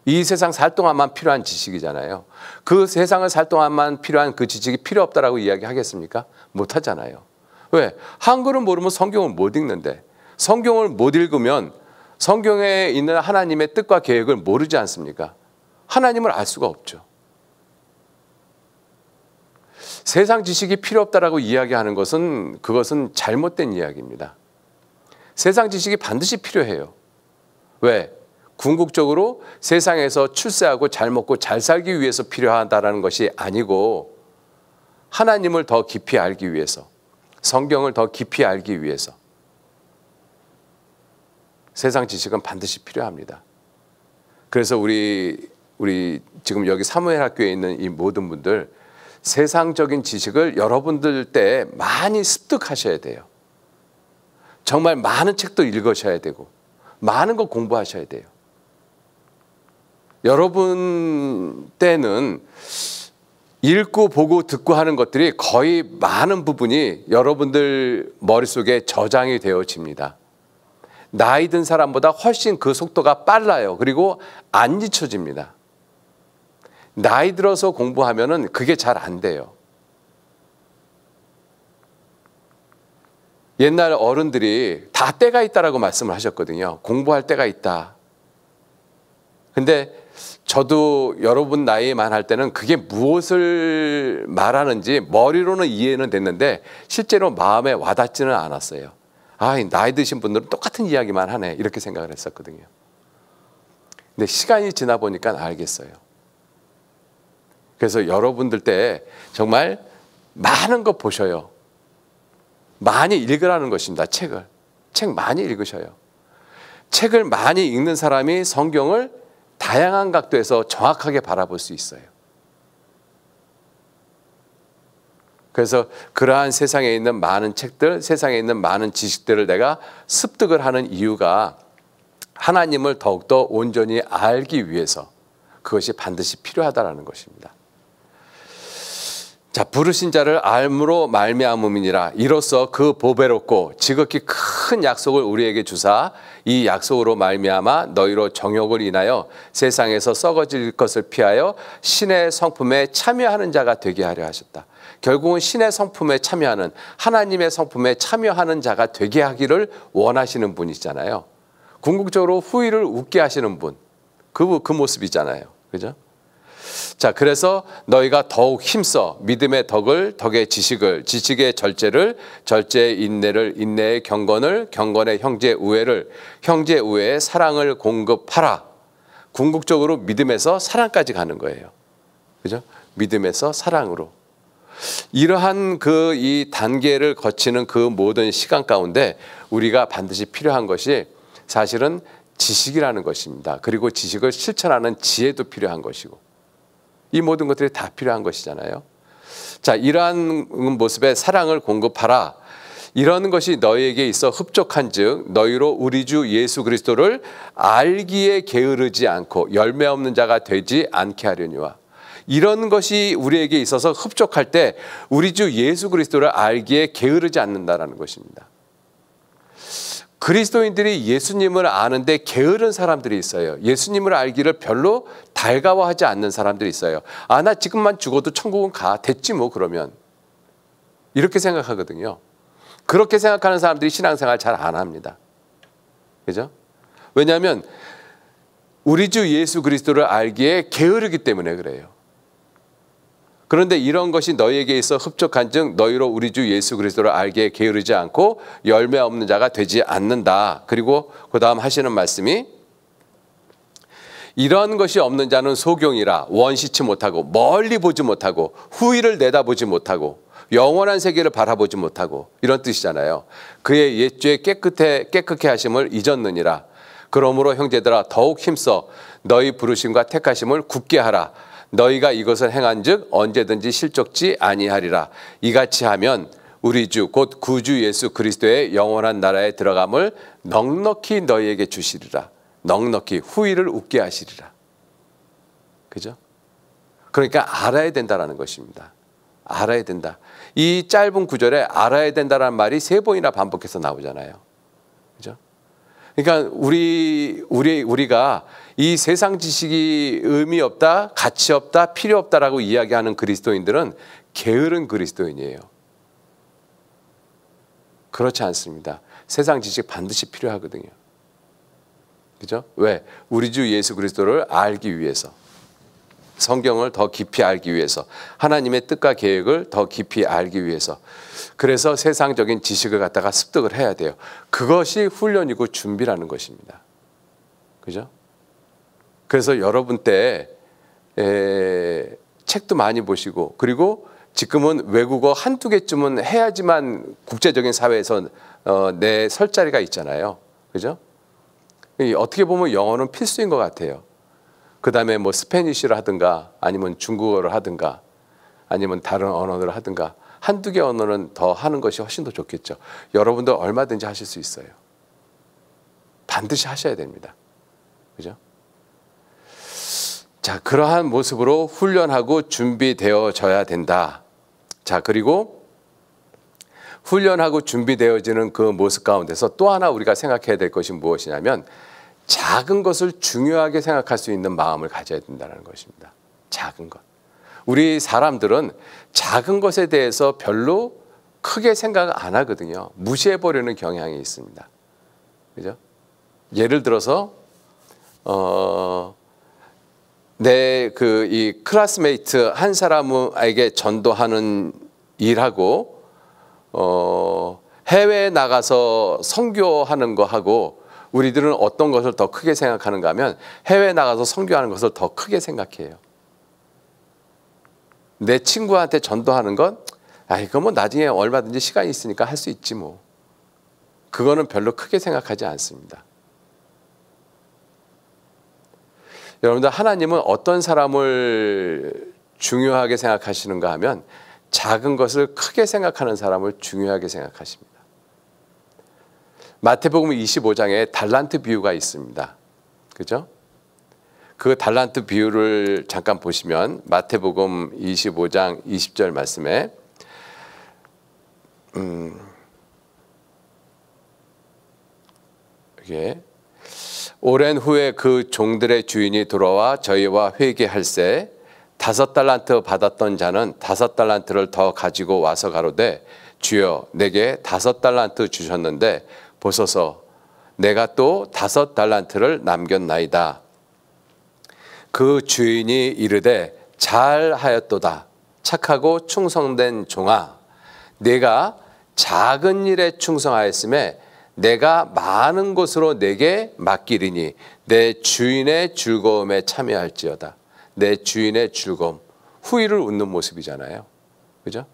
이 세상 살 동안만 필요한 지식이잖아요. 그 세상을 살 동안만 필요한 그 지식이 필요 없다라고 이야기하겠습니까? 못하잖아요. 왜? 한글은 모르면 성경을 못 읽는데, 성경을 못 읽으면 성경에 있는 하나님의 뜻과 계획을 모르지 않습니까? 하나님을 알 수가 없죠. 세상 지식이 필요 없다라고 이야기하는 것은 그것은 잘못된 이야기입니다. 세상 지식이 반드시 필요해요. 왜? 궁극적으로 세상에서 출세하고 잘 먹고 잘 살기 위해서 필요하다라는 것이 아니고 하나님을 더 깊이 알기 위해서, 성경을 더 깊이 알기 위해서 세상 지식은 반드시 필요합니다. 그래서 우리 지금 여기 사무엘 학교에 있는 이 모든 분들 세상적인 지식을 여러분들 때 많이 습득하셔야 돼요. 정말 많은 책도 읽으셔야 되고 많은 거 공부하셔야 돼요. 여러분 때는 읽고 보고 듣고 하는 것들이 거의 많은 부분이 여러분들 머릿속에 저장이 되어집니다. 나이 든 사람보다 훨씬 그 속도가 빨라요. 그리고 안 잊혀집니다. 나이 들어서 공부하면은 그게 잘 안 돼요. 옛날 어른들이 다 때가 있다라고 말씀을 하셨거든요. 공부할 때가 있다. 근데 저도 여러분 나이만 할 때는 그게 무엇을 말하는지 머리로는 이해는 됐는데 실제로 마음에 와닿지는 않았어요. 아, 나이 드신 분들은 똑같은 이야기만 하네 이렇게 생각을 했었거든요. 근데 시간이 지나 보니까 알겠어요. 그래서 여러분들 때 정말 많은 거 보셔요. 많이 읽으라는 것입니다. 책을. 책 많이 읽으셔요. 책을 많이 읽는 사람이 성경을 다양한 각도에서 정확하게 바라볼 수 있어요. 그래서 그러한 세상에 있는 많은 책들, 세상에 있는 많은 지식들을 내가 습득을 하는 이유가 하나님을 더욱더 온전히 알기 위해서 그것이 반드시 필요하다라는 것입니다. 자, 부르신 자를 알므로 말미암음이니라. 이로써 그 보배롭고 지극히 큰 약속을 우리에게 주사 이 약속으로 말미암아 너희로 정욕을 인하여 세상에서 썩어질 것을 피하여 신의 성품에 참여하는 자가 되게 하려 하셨다. 결국은 신의 성품에 참여하는, 하나님의 성품에 참여하는 자가 되게 하기를 원하시는 분이잖아요. 궁극적으로 후일을 웃게 하시는 분, 그 모습이잖아요. 그죠? 자, 그래서 너희가 더욱 힘써 믿음의 덕을, 덕의 지식을, 지식의 절제를, 절제의 인내를, 인내의 경건을, 경건의 형제 우애를, 형제 우애의 사랑을 공급하라. 궁극적으로 믿음에서 사랑까지 가는 거예요. 그죠? 믿음에서 사랑으로. 이러한 이 단계를 거치는 그 모든 시간 가운데 우리가 반드시 필요한 것이 사실은 지식이라는 것입니다. 그리고 지식을 실천하는 지혜도 필요한 것이고. 이 모든 것들이 다 필요한 것이잖아요. 자, 이러한 모습의 사랑을 공급하라. 이런 것이 너희에게 있어 흡족한 즉 너희로 우리 주 예수 그리스도를 알기에 게으르지 않고 열매 없는 자가 되지 않게 하려니와. 이런 것이 우리에게 있어서 흡족할 때 우리 주 예수 그리스도를 알기에 게으르지 않는다라는 것입니다. 그리스도인들이 예수님을 아는데 게으른 사람들이 있어요. 예수님을 알기를 별로 달가워하지 않는 사람들이 있어요. 아, 나 지금만 죽어도 천국은 가. 됐지 뭐 그러면. 이렇게 생각하거든요. 그렇게 생각하는 사람들이 신앙생활 잘 안 합니다. 그죠? 왜냐하면 우리 주 예수 그리스도를 알기에 게으르기 때문에 그래요. 그런데 이런 것이 너희에게 있어 흡족한 즉 너희로 우리 주 예수 그리스도를 알기에 게으르지 않고 열매 없는 자가 되지 않는다. 그리고 그 다음 하시는 말씀이 이런 것이 없는 자는 소경이라 원시치 못하고 멀리 보지 못하고 후일을 내다보지 못하고 영원한 세계를 바라보지 못하고 이런 뜻이잖아요. 그의 옛죄 깨끗게 하심을 잊었느니라. 그러므로 형제들아 더욱 힘써 너희 부르심과 택하심을 굳게 하라. 너희가 이것을 행한즉 언제든지 실족지 아니하리라. 이같이 하면 우리 주 곧 구주 예수 그리스도의 영원한 나라에 들어감을 넉넉히 너희에게 주시리라. 넉넉히 후일을 웃게 하시리라. 그죠? 그러니까 알아야 된다라는 것입니다. 알아야 된다. 이 짧은 구절에 알아야 된다라는 말이 3번이나 반복해서 나오잖아요. 그죠? 그러니까 우리가 이 세상 지식이 의미 없다, 가치 없다, 필요 없다라고 이야기하는 그리스도인들은 게으른 그리스도인이에요. 그렇지 않습니다. 세상 지식 반드시 필요하거든요. 그죠? 왜? 우리 주 예수 그리스도를 알기 위해서. 성경을 더 깊이 알기 위해서. 하나님의 뜻과 계획을 더 깊이 알기 위해서. 그래서 세상적인 지식을 갖다가 습득을 해야 돼요. 그것이 훈련이고 준비라는 것입니다. 그죠? 그래서 여러분 때 책도 많이 보시고 그리고 지금은 외국어 한두 개쯤은 해야지만 국제적인 사회에서 내 설 자리가 있잖아요. 그죠? 어떻게 보면 영어는 필수인 것 같아요. 그 다음에 뭐 스페니쉬를 하든가 아니면 중국어를 하든가 아니면 다른 언어를 하든가 한두 개 언어는 더 하는 것이 훨씬 더 좋겠죠. 여러분들 얼마든지 하실 수 있어요. 반드시 하셔야 됩니다. 그죠? 자, 그러한 모습으로 훈련하고 준비되어져야 된다. 자, 그리고 훈련하고 준비되어지는 그 모습 가운데서 또 하나 우리가 생각해야 될 것이 무엇이냐면 작은 것을 중요하게 생각할 수 있는 마음을 가져야 된다는 것입니다. 작은 것. 우리 사람들은 작은 것에 대해서 별로 크게 생각 안 하거든요. 무시해버리는 경향이 있습니다. 그죠? 예를 들어서 내 이 클래스메이트 한 사람에게 전도하는 일하고 해외에 나가서 선교하는 거하고 우리들은 어떤 것을 더 크게 생각하는가 하면 해외에 나가서 선교하는 것을 더 크게 생각해요. 내 친구한테 전도하는 건 이거 뭐 나중에 얼마든지 시간이 있으니까 할 수 있지 뭐. 그거는 별로 크게 생각하지 않습니다. 여러분들, 하나님은 어떤 사람을 중요하게 생각하시는가 하면 작은 것을 크게 생각하는 사람을 중요하게 생각하십니다. 마태복음 25장에 달란트 비유가 있습니다. 그죠? 그 달란트 비유를 잠깐 보시면 마태복음 25장 20절 말씀에 이게 오랜 후에 그 종들의 주인이 돌아와 저희와 회개할세 5달란트 받았던 자는 5달란트를 더 가지고 와서 가로되 주여 내게 5달란트 주셨는데 보소서 내가 또 5달란트를 남겼나이다. 그 주인이 이르되 잘하였도다 착하고 충성된 종아 내가 작은 일에 충성하였음에 내가 많은 것으로 내게 맡기리니 내 주인의 즐거움에 참여할지어다. 내 주인의 즐거움, 후일을 웃는 모습이잖아요. 그죠?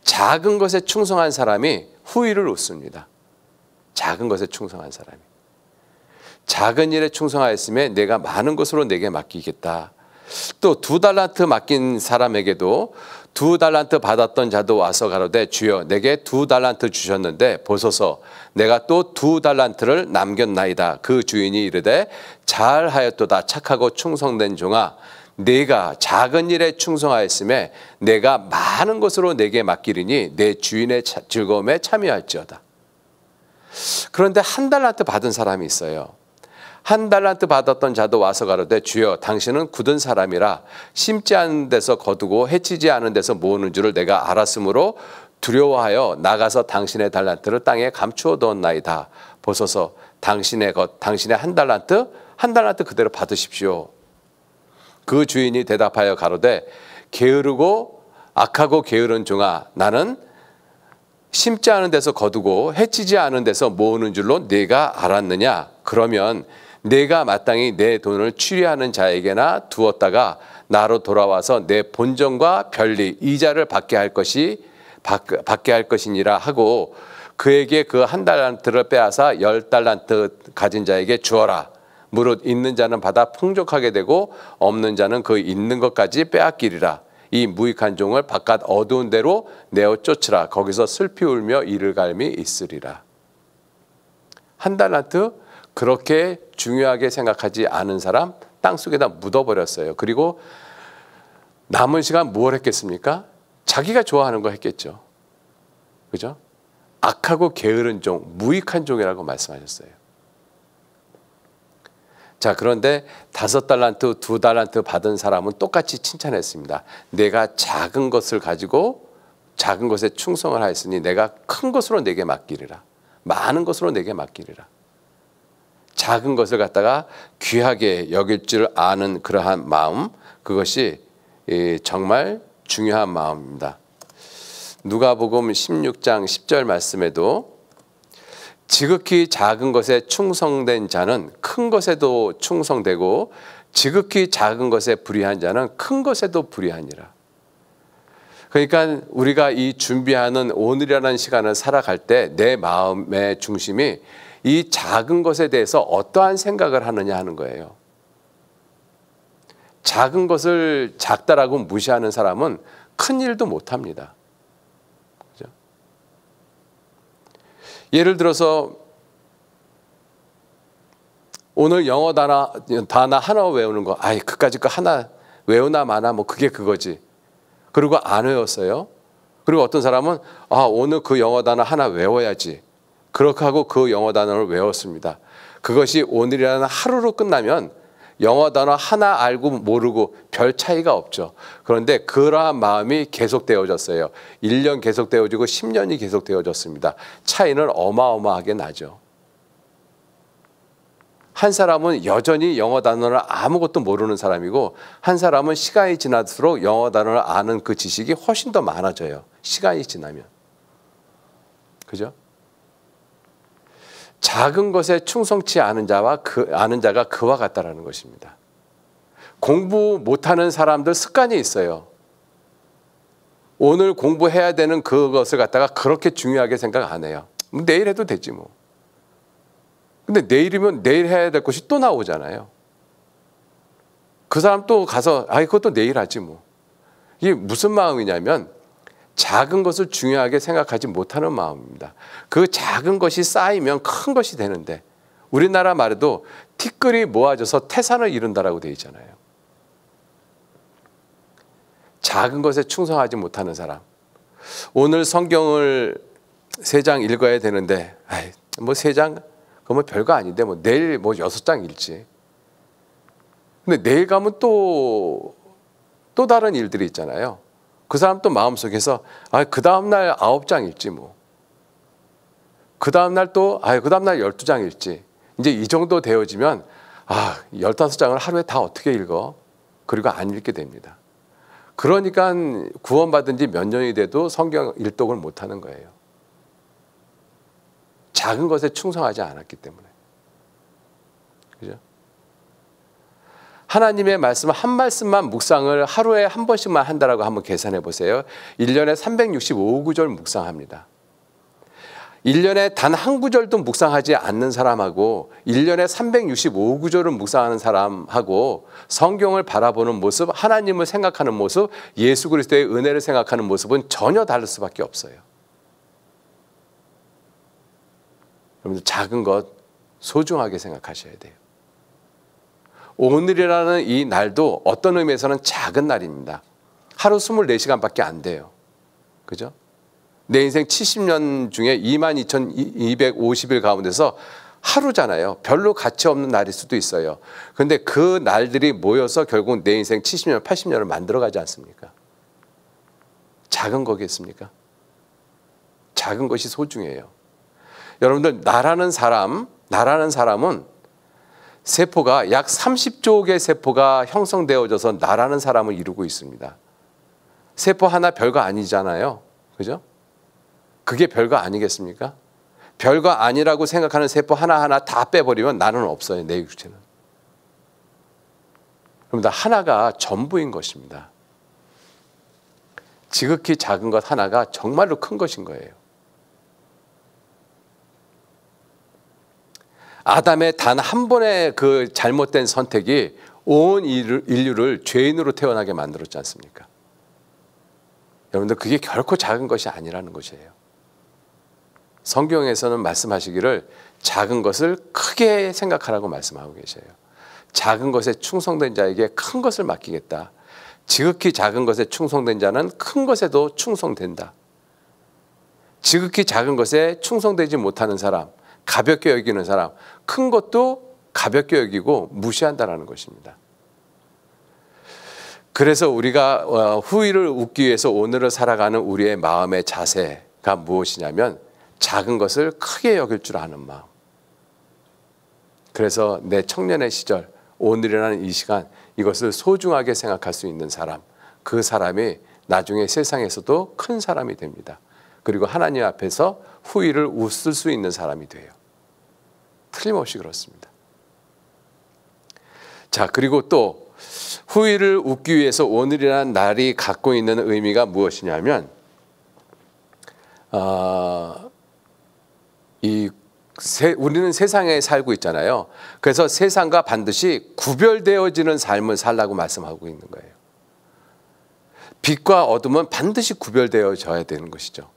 작은 것에 충성한 사람이 후일을 웃습니다. 작은 것에 충성한 사람이. 작은 일에 충성하였음에 내가 많은 것으로 내게 맡기겠다. 또 2달란트 맡긴 사람에게도 2달란트 받았던 자도 와서 가로되 주여 내게 2달란트 주셨는데 보소서 내가 또 2달란트를 남겼나이다. 그 주인이 이르되 잘하였도다 착하고 충성된 종아 내가 작은 일에 충성하였음에 내가 많은 것으로 내게 맡기리니 내 주인의 즐거움에 참여할지어다. 그런데 1달란트 받은 사람이 있어요. 1달란트 받았던 자도 와서 가로되 주여 당신은 굳은 사람이라 심지 않은 데서 거두고 해치지 않은 데서 모으는 줄을 내가 알았으므로 두려워하여 나가서 당신의 달란트를 땅에 감추어 두었나이다. 보소서 당신의 1달란트 그대로 받으십시오. 그 주인이 대답하여 가로되 게으르고 악하고 게으른 종아 나는 심지 않은 데서 거두고 해치지 않은 데서 모으는 줄로 네가 알았느냐. 그러면 내가 마땅히 내 돈을 취리하는 자에게나 두었다가 나로 돌아와서 내 본전과 별리 이자를 받게 할 것이니라 하고 그에게 그 1달란트를 빼앗아 10달란트 가진 자에게 주어라. 무릇 있는 자는 받아 풍족하게 되고 없는 자는 그 있는 것까지 빼앗기리라. 이 무익한 종을 바깥 어두운 데로 내어 쫓으라. 거기서 슬피 울며 이를 갈미 있으리라. 1달란트 그렇게 중요하게 생각하지 않은 사람 땅속에다 묻어버렸어요. 그리고 남은 시간 뭘 했겠습니까? 자기가 좋아하는 거 했겠죠. 그죠? 악하고 게으른 종, 무익한 종이라고 말씀하셨어요. 자, 그런데 5달란트, 2달란트 받은 사람은 똑같이 칭찬했습니다. 내가 작은 것을 가지고 작은 것에 충성을 하였으니 내가 큰 것으로 내게 맡기리라. 많은 것으로 내게 맡기리라. 작은 것을 갖다가 귀하게 여길 줄 아는 그러한 마음, 그것이 정말 중요한 마음입니다. 누가복음 16장 10절 말씀에도 지극히 작은 것에 충성된 자는 큰 것에도 충성되고 지극히 작은 것에 불의한 자는 큰 것에도 불의하니라. 그러니까 우리가 이 준비하는 오늘이라는 시간을 살아갈 때 내 마음의 중심이 이 작은 것에 대해서 어떠한 생각을 하느냐 하는 거예요. 작은 것을 작다라고 무시하는 사람은 큰 일도 못합니다. 그죠? 예를 들어서 오늘 영어 단어 하나 외우는 거, 그까짓 거 하나 외우나 마나 뭐 그게 그거지. 그리고 안 외웠어요. 그리고 어떤 사람은 오늘 그 영어 단어 하나 외워야지. 그렇게 하고 그 영어 단어를 외웠습니다. 그것이 오늘이라는 하루로 끝나면 영어 단어 하나 알고 모르고 별 차이가 없죠. 그런데 그러한 마음이 계속되어졌어요. 1년 계속되어지고 10년이 계속되어졌습니다. 차이는 어마어마하게 나죠. 한 사람은 여전히 영어 단어를 아무것도 모르는 사람이고 한 사람은 시간이 지날수록 영어 단어를 아는 그 지식이 훨씬 더 많아져요. 시간이 지나면. 그죠? 작은 것에 충성치 않은 자가 그와 같다라는 것입니다. 공부 못하는 사람들 습관이 있어요. 오늘 공부해야 되는 그것을 갖다가 그렇게 중요하게 생각 안 해요. 내일 해도 되지 뭐. 근데 내일이면 내일 해야 될 것이 또 나오잖아요. 그 사람 또 가서 그것도 내일 하지 뭐. 이게 무슨 마음이냐면 작은 것을 중요하게 생각하지 못하는 마음입니다. 그 작은 것이 쌓이면 큰 것이 되는데 우리나라 말에도 티끌이 모아져서 태산을 이룬다라고 되어 있잖아요. 작은 것에 충성하지 못하는 사람. 오늘 성경을 3장 읽어야 되는데 뭐 3장 그거 뭐 별거 아닌데 뭐 내일 뭐 6장 읽지. 근데 내일 가면 또 다른 일들이 있잖아요. 그 사람 또 마음속에서 그 다음날 9장 읽지 뭐. 그 다음날 또 그 다음날 12장 읽지. 이제 이 정도 되어지면 15장을 하루에 다 어떻게 읽어? 그리고 안 읽게 됩니다. 그러니까 구원받은 지 몇 년이 돼도 성경 일독을 못하는 거예요. 작은 것에 충성하지 않았기 때문에. 그죠? 하나님의 말씀 한 말씀만 묵상을 하루에 한 번씩만 한다라고 한번 계산해 보세요. 1년에 365구절 묵상합니다. 1년에 단 한 구절도 묵상하지 않는 사람하고 1년에 365구절을 묵상하는 사람하고 성경을 바라보는 모습, 하나님을 생각하는 모습, 예수 그리스도의 은혜를 생각하는 모습은 전혀 다를 수밖에 없어요. 여러분들 작은 것 소중하게 생각하셔야 돼요. 오늘이라는 이 날도 어떤 의미에서는 작은 날입니다. 하루 24시간밖에 안 돼요. 그죠? 내 인생 70년 중에 22,250일 가운데서 하루잖아요. 별로 가치 없는 날일 수도 있어요. 그런데 그 날들이 모여서 결국 내 인생 70년, 80년을 만들어가지 않습니까? 작은 거겠습니까? 작은 것이 소중해요. 여러분들 나라는 사람은 세포가 약 30조 개의 세포가 형성되어져서 나라는 사람을 이루고 있습니다. 세포 하나 별거 아니잖아요. 그죠? 그게 별거 아니겠습니까? 별거 아니라고 생각하는 세포 하나하나 다 빼버리면 나는 없어요. 내 육체는. 그럼 하나가 전부인 것입니다. 지극히 작은 것 하나가 정말로 큰 것인 거예요. 아담의 단 한 번의 그 잘못된 선택이 온 인류를 죄인으로 태어나게 만들었지 않습니까? 여러분들 그게 결코 작은 것이 아니라는 것이에요. 성경에서는 말씀하시기를 작은 것을 크게 생각하라고 말씀하고 계셔요. 작은 것에 충성된 자에게 큰 것을 맡기겠다. 지극히 작은 것에 충성된 자는 큰 것에도 충성된다. 지극히 작은 것에 충성되지 못하는 사람, 가볍게 여기는 사람, 큰 것도 가볍게 여기고 무시한다라는 것입니다. 그래서 우리가 후일을 웃기 위해서 오늘을 살아가는 우리의 마음의 자세가 무엇이냐면 작은 것을 크게 여길 줄 아는 마음. 그래서 내 청년의 시절, 오늘이라는 이 시간 이것을 소중하게 생각할 수 있는 사람, 그 사람이 나중에 세상에서도 큰 사람이 됩니다. 그리고 하나님 앞에서 후일을 웃을 수 있는 사람이 돼요. 틀림없이 그렇습니다. 자, 그리고 또 후일을 웃기 위해서 오늘이라는 날이 갖고 있는 의미가 무엇이냐면 우리는 세상에 살고 있잖아요. 그래서 세상과 반드시 구별되어지는 삶을 살라고 말씀하고 있는 거예요. 빛과 어둠은 반드시 구별되어져야 되는 것이죠.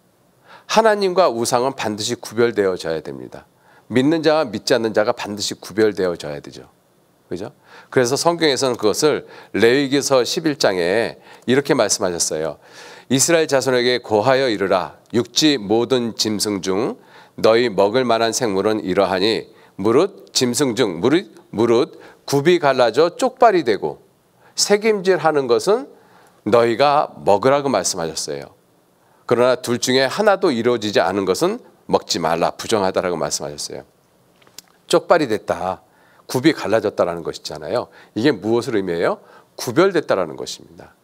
하나님과 우상은 반드시 구별되어져야 됩니다. 믿는 자와 믿지 않는 자가 반드시 구별되어져야 되죠. 그죠? 그래서 성경에서는 그것을 레위기서 11장에 이렇게 말씀하셨어요. 이스라엘 자손에게 고하여 이르라. 육지 모든 짐승 중 너희 먹을 만한 생물은 이러하니 무릇 짐승 중 무릇 굽이 갈라져 쪽발이 되고 새김질하는 것은 너희가 먹으라고 말씀하셨어요. 그러나 둘 중에 하나도 이루어지지 않은 것은 먹지 말라. 부정하다라고 말씀하셨어요. 쪽발이 됐다. 굽이 갈라졌다라는 것이잖아요. 이게 무엇을 의미해요? 구별됐다라는 것입니다.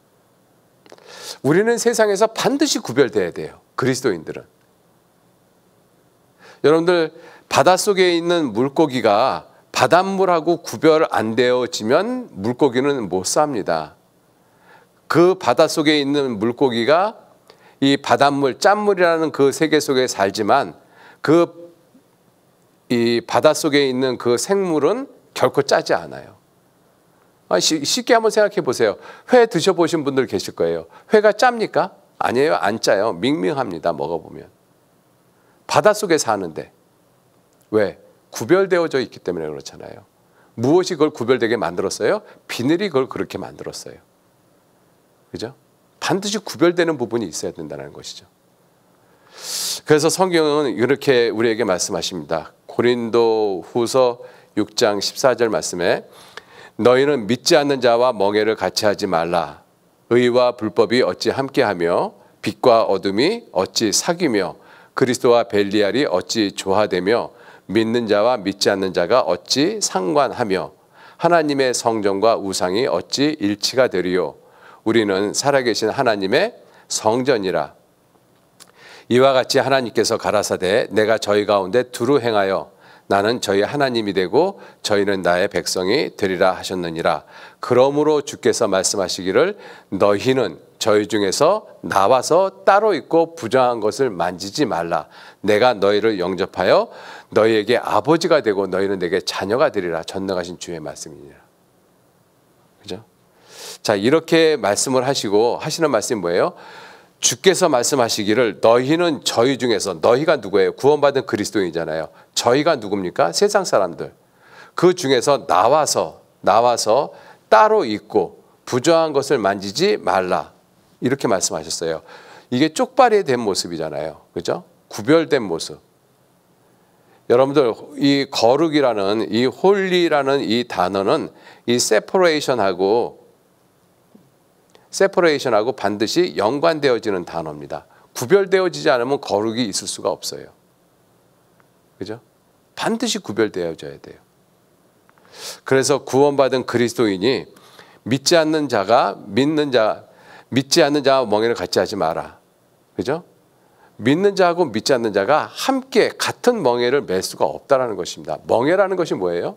우리는 세상에서 반드시 구별돼야 돼요. 그리스도인들은. 여러분들 바닷속에 있는 물고기가 바닷물하고 구별 안 되어지면 물고기는 못 삽니다. 그 바닷속에 있는 물고기가 이 바닷물, 짠물이라는 그 세계 속에 살지만 이 바닷속에 있는 그 생물은 결코 짜지 않아요. 쉽게 한번 생각해 보세요. 회 드셔보신 분들 계실 거예요. 회가 짭니까? 아니에요. 안 짜요. 밍밍합니다. 먹어보면. 바닷속에 사는데. 왜? 구별되어져 있기 때문에 그렇잖아요. 무엇이 그걸 구별되게 만들었어요? 비늘이 그걸 그렇게 만들었어요. 그죠? 반드시 구별되는 부분이 있어야 된다는 것이죠. 그래서 성경은 이렇게 우리에게 말씀하십니다. 고린도 후서 6장 14절 말씀에 너희는 믿지 않는 자와 멍에를 같이 하지 말라. 의와 불법이 어찌 함께하며 빛과 어둠이 어찌 사귀며 그리스도와 벨리알이 어찌 조화되며 믿는 자와 믿지 않는 자가 어찌 상관하며 하나님의 성전과 우상이 어찌 일치가 되리요. 우리는 살아계신 하나님의 성전이라. 이와 같이 하나님께서 가라사대 내가 저희 가운데 두루 행하여 나는 저희 하나님이 되고 저희는 나의 백성이 되리라 하셨느니라. 그러므로 주께서 말씀하시기를 너희는 저희 중에서 나와서 따로 있고 부정한 것을 만지지 말라. 내가 너희를 영접하여 너희에게 아버지가 되고 너희는 내게 자녀가 되리라. 전능하신 주의 말씀이니라. 그죠? 자, 이렇게 말씀을 하시고 하시는 말씀이 뭐예요? 주께서 말씀하시기를 너희는 저희 중에서, 너희가 누구예요? 구원받은 그리스도인이잖아요. 저희가 누굽니까? 세상 사람들. 그 중에서 나와서 따로 있고 부정한 것을 만지지 말라. 이렇게 말씀하셨어요. 이게 쪽발이 된 모습이잖아요. 그죠? 구별된 모습. 여러분들 이 거룩이라는 이 홀리라는 이 단어는 이 세퍼레이션하고 반드시 연관되어지는 단어입니다. 구별되어지지 않으면 거룩이 있을 수가 없어요. 그죠? 반드시 구별되어져야 돼요. 그래서 구원받은 그리스도인이 믿지 않는 자와 멍에를 같이 하지 마라. 그죠? 믿는 자하고 믿지 않는 자가 함께 같은 멍에를 맬 수가 없다라는 것입니다. 멍에라는 것이 뭐예요?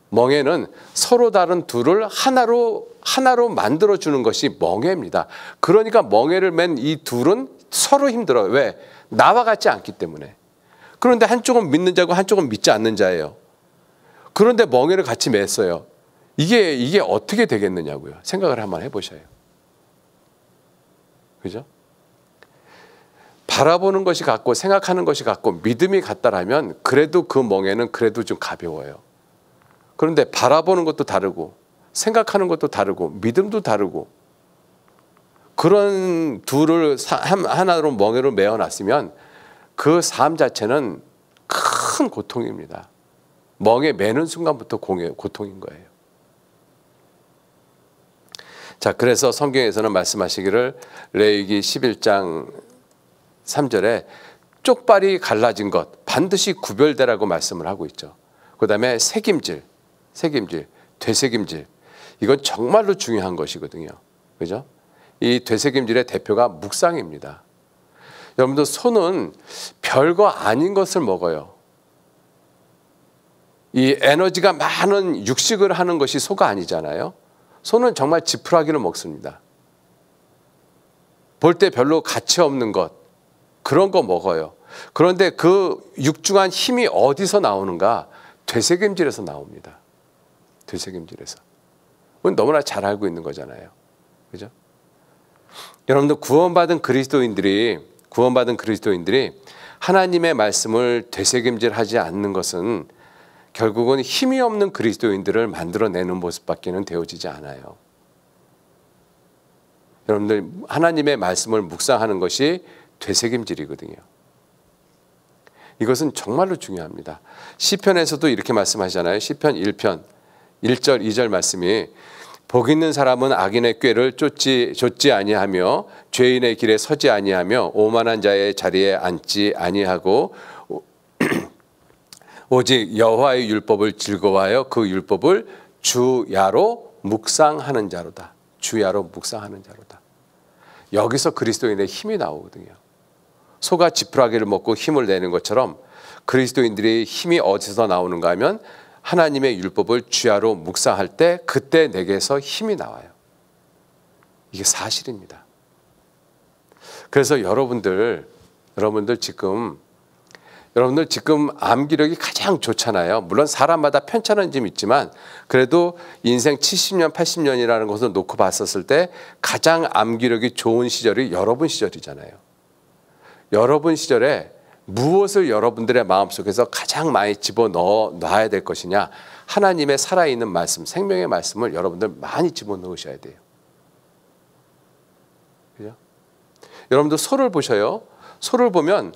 멍에는 서로 다른 둘을 하나로 만들어주는 것이 멍에입니다. 그러니까 멍에를 맨 이 둘은 서로 힘들어요. 왜? 나와 같지 않기 때문에. 그런데 한쪽은 믿는 자고 한쪽은 믿지 않는 자예요. 그런데 멍에를 같이 맸어요. 이게 어떻게 되겠느냐고요. 생각을 한번 해보셔요. 그죠? 바라보는 것이 같고 생각하는 것이 같고 믿음이 같다라면 그래도 그 멍에는 그래도 좀 가벼워요. 그런데 바라보는 것도 다르고 생각하는 것도 다르고 믿음도 다르고 그런 둘을 하나로 멍에로 메어놨으면 그 삶 자체는 큰 고통입니다. 멍에 매는 순간부터 고통인 거예요. 자, 그래서 성경에서는 말씀하시기를 레위기 11장 3절에 쪽발이 갈라진 것 반드시 구별되라고 말씀을 하고 있죠. 그 다음에 되새김질, 이건 정말로 중요한 것이거든요. 그죠? 이 되새김질의 대표가 묵상입니다. 여러분들 소는 별거 아닌 것을 먹어요. 이 에너지가 많은 육식을 하는 것이 소가 아니잖아요. 소는 정말 지푸라기를 먹습니다. 볼 때 별로 가치 없는 것, 그런 거 먹어요. 그런데 그 육중한 힘이 어디서 나오는가? 되새김질에서 나옵니다. 되새김질에서. 그건 너무나 잘 알고 있는 거잖아요. 그죠? 여러분들 구원받은 그리스도인들이 하나님의 말씀을 되새김질하지 않는 것은 결국은 힘이 없는 그리스도인들을 만들어내는 모습밖에는 되어지지 않아요. 여러분들 하나님의 말씀을 묵상하는 것이 되새김질이거든요. 이것은 정말로 중요합니다. 시편에서도 이렇게 말씀하잖아요. 시편 1편 1절 2절 말씀이 복 있는 사람은 악인의 꾀를 좇지 아니하며 죄인의 길에 서지 아니하며 오만한 자의 자리에 앉지 아니하고 오직 여호와의 율법을 즐거워하여 그 율법을 주야로 묵상하는 자로다. 주야로 묵상하는 자로다. 여기서 그리스도인의 힘이 나오거든요. 소가 지푸라기를 먹고 힘을 내는 것처럼 그리스도인들의 힘이 어디서 나오는가 하면 하나님의 율법을 주야로 묵상할 때 그때 내게서 힘이 나와요. 이게 사실입니다. 그래서 여러분들 지금 암기력이 가장 좋잖아요. 물론 사람마다 편차는 좀 있지만 그래도 인생 70년, 80년이라는 것을 놓고 봤었을 때 가장 암기력이 좋은 시절이 여러분 시절이잖아요. 여러분 시절에 무엇을 여러분들의 마음속에서 가장 많이 집어넣어야 될 것이냐. 하나님의 살아있는 말씀, 생명의 말씀을 여러분들 많이 집어넣으셔야 돼요. 그죠? 여러분들 소를 보셔요. 소를 보면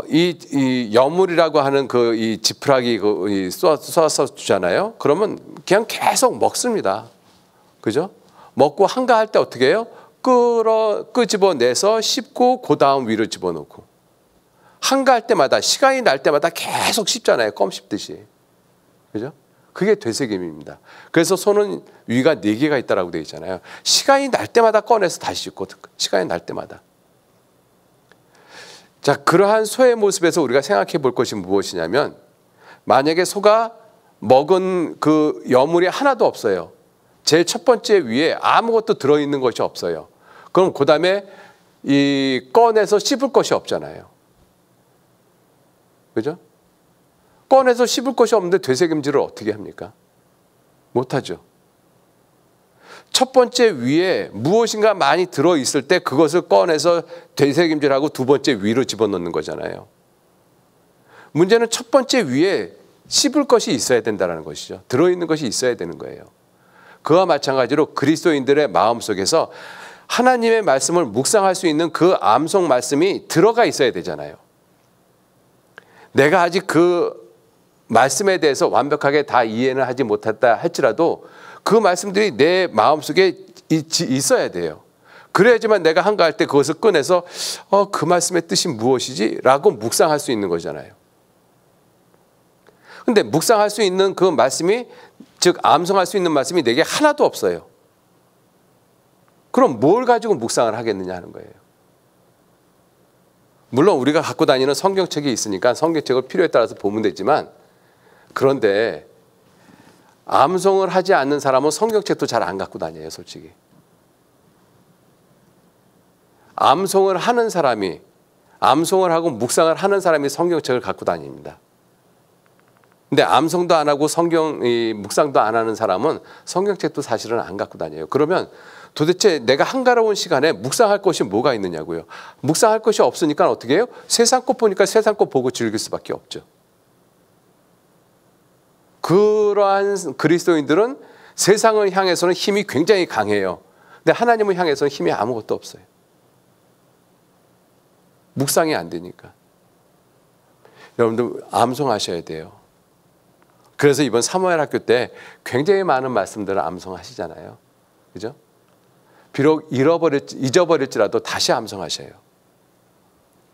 이 여물이라고 하는 이 지푸라기 쏘아서 주잖아요. 그러면 그냥 계속 먹습니다. 그죠? 먹고 한가할 때 어떻게 해요? 끄집어내서 씹고 그 다음 위로 집어넣고 한가할 때마다 시간이 날 때마다 계속 씹잖아요. 껌 씹듯이. 그죠? 그게 되새김입니다. 그래서 소는 위가 4개가 있다라고 되어 있잖아요. 시간이 날 때마다 꺼내서 다시 씹고 시간이 날 때마다. 자, 그러한 소의 모습에서 우리가 생각해 볼 것이 무엇이냐면 만약에 소가 먹은 그 여물이 하나도 없어요. 제일 첫 번째 위에 아무것도 들어있는 것이 없어요. 그럼 그 다음에 꺼내서 씹을 것이 없잖아요. 그죠? 꺼내서 씹을 것이 없는데 되새김질을 어떻게 합니까? 못하죠. 첫 번째 위에 무엇인가 많이 들어있을 때 그것을 꺼내서 되새김질하고 두 번째 위로 집어넣는 거잖아요. 문제는 첫 번째 위에 씹을 것이 있어야 된다는 것이죠. 들어있는 것이 있어야 되는 거예요. 그와 마찬가지로 그리스도인들의 마음속에서 하나님의 말씀을 묵상할 수 있는 그 암송 말씀이 들어가 있어야 되잖아요. 내가 아직 그 말씀에 대해서 완벽하게 다 이해는 하지 못했다 할지라도 그 말씀들이 내 마음속에 있어야 돼요. 그래야지만 내가 한가할 때 그것을 꺼내서 그 말씀의 뜻이 무엇이지? 라고 묵상할 수 있는 거잖아요. 근데 묵상할 수 있는 그 말씀이 즉 암송할 수 있는 말씀이 내게 하나도 없어요. 그럼 뭘 가지고 묵상을 하겠느냐 하는 거예요. 물론 우리가 갖고 다니는 성경책이 있으니까 성경책을 필요에 따라서 보면 되지만 그런데 암송을 하지 않는 사람은 성경책도 잘 안 갖고 다녀요, 솔직히. 암송을 하는 사람이 암송을 하고 묵상을 하는 사람이 성경책을 갖고 다닙니다. 근데 암송도 안 하고 묵상도 안 하는 사람은 성경책도 사실은 안 갖고 다녀요. 그러면 도대체 내가 한가로운 시간에 묵상할 것이 뭐가 있느냐고요. 묵상할 것이 없으니까 어떻게 해요? 세상 것 보니까 세상 것 보고 즐길 수밖에 없죠. 그러한 그리스도인들은 세상을 향해서는 힘이 굉장히 강해요. 근데 하나님을 향해서는 힘이 아무것도 없어요. 묵상이 안 되니까. 여러분들 암송하셔야 돼요. 그래서 이번 사무엘 학교 때 굉장히 많은 말씀들을 암송하시잖아요. 그죠? 비록 잊어버릴지라도 다시 암송하셔요.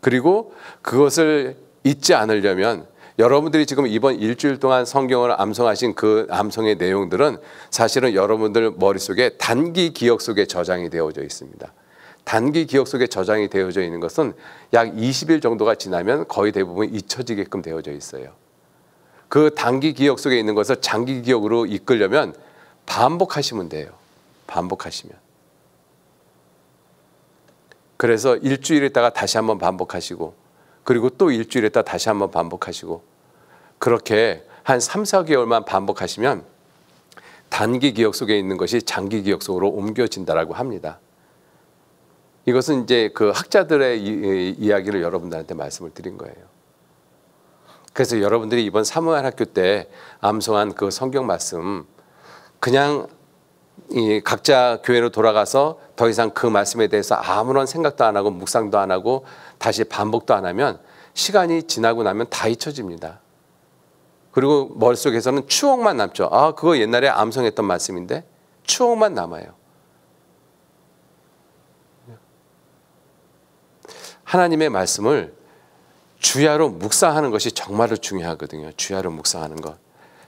그리고 그것을 잊지 않으려면 여러분들이 지금 이번 일주일 동안 성경을 암송하신 그 암송의 내용들은 사실은 여러분들 머릿속에 단기 기억 속에 저장이 되어져 있습니다. 단기 기억 속에 저장이 되어져 있는 것은 약 20일 정도가 지나면 거의 대부분 잊혀지게끔 되어져 있어요. 그 단기 기억 속에 있는 것을 장기 기억으로 이끌려면 반복하시면 돼요. 반복하시면. 그래서 일주일 있다가 다시 한번 반복하시고 그리고 또 일주일 있다가 다시 한번 반복하시고 그렇게 한 3, 4개월만 반복하시면 단기 기억 속에 있는 것이 장기 기억 속으로 옮겨진다라고 합니다. 이것은 이제 그 학자들의 이야기를 여러분들한테 말씀을 드린 거예요. 그래서 여러분들이 이번 사무엘 학교 때 암송한 그 성경 말씀 그냥 각자 교회로 돌아가서 더 이상 그 말씀에 대해서 아무런 생각도 안 하고 묵상도 안 하고 다시 반복도 안 하면 시간이 지나고 나면 다 잊혀집니다. 그리고 머릿속에서는 추억만 남죠. 아, 그거 옛날에 암송했던 말씀인데 추억만 남아요. 하나님의 말씀을 주야로 묵상하는 것이 정말로 중요하거든요. 주야로 묵상하는 것.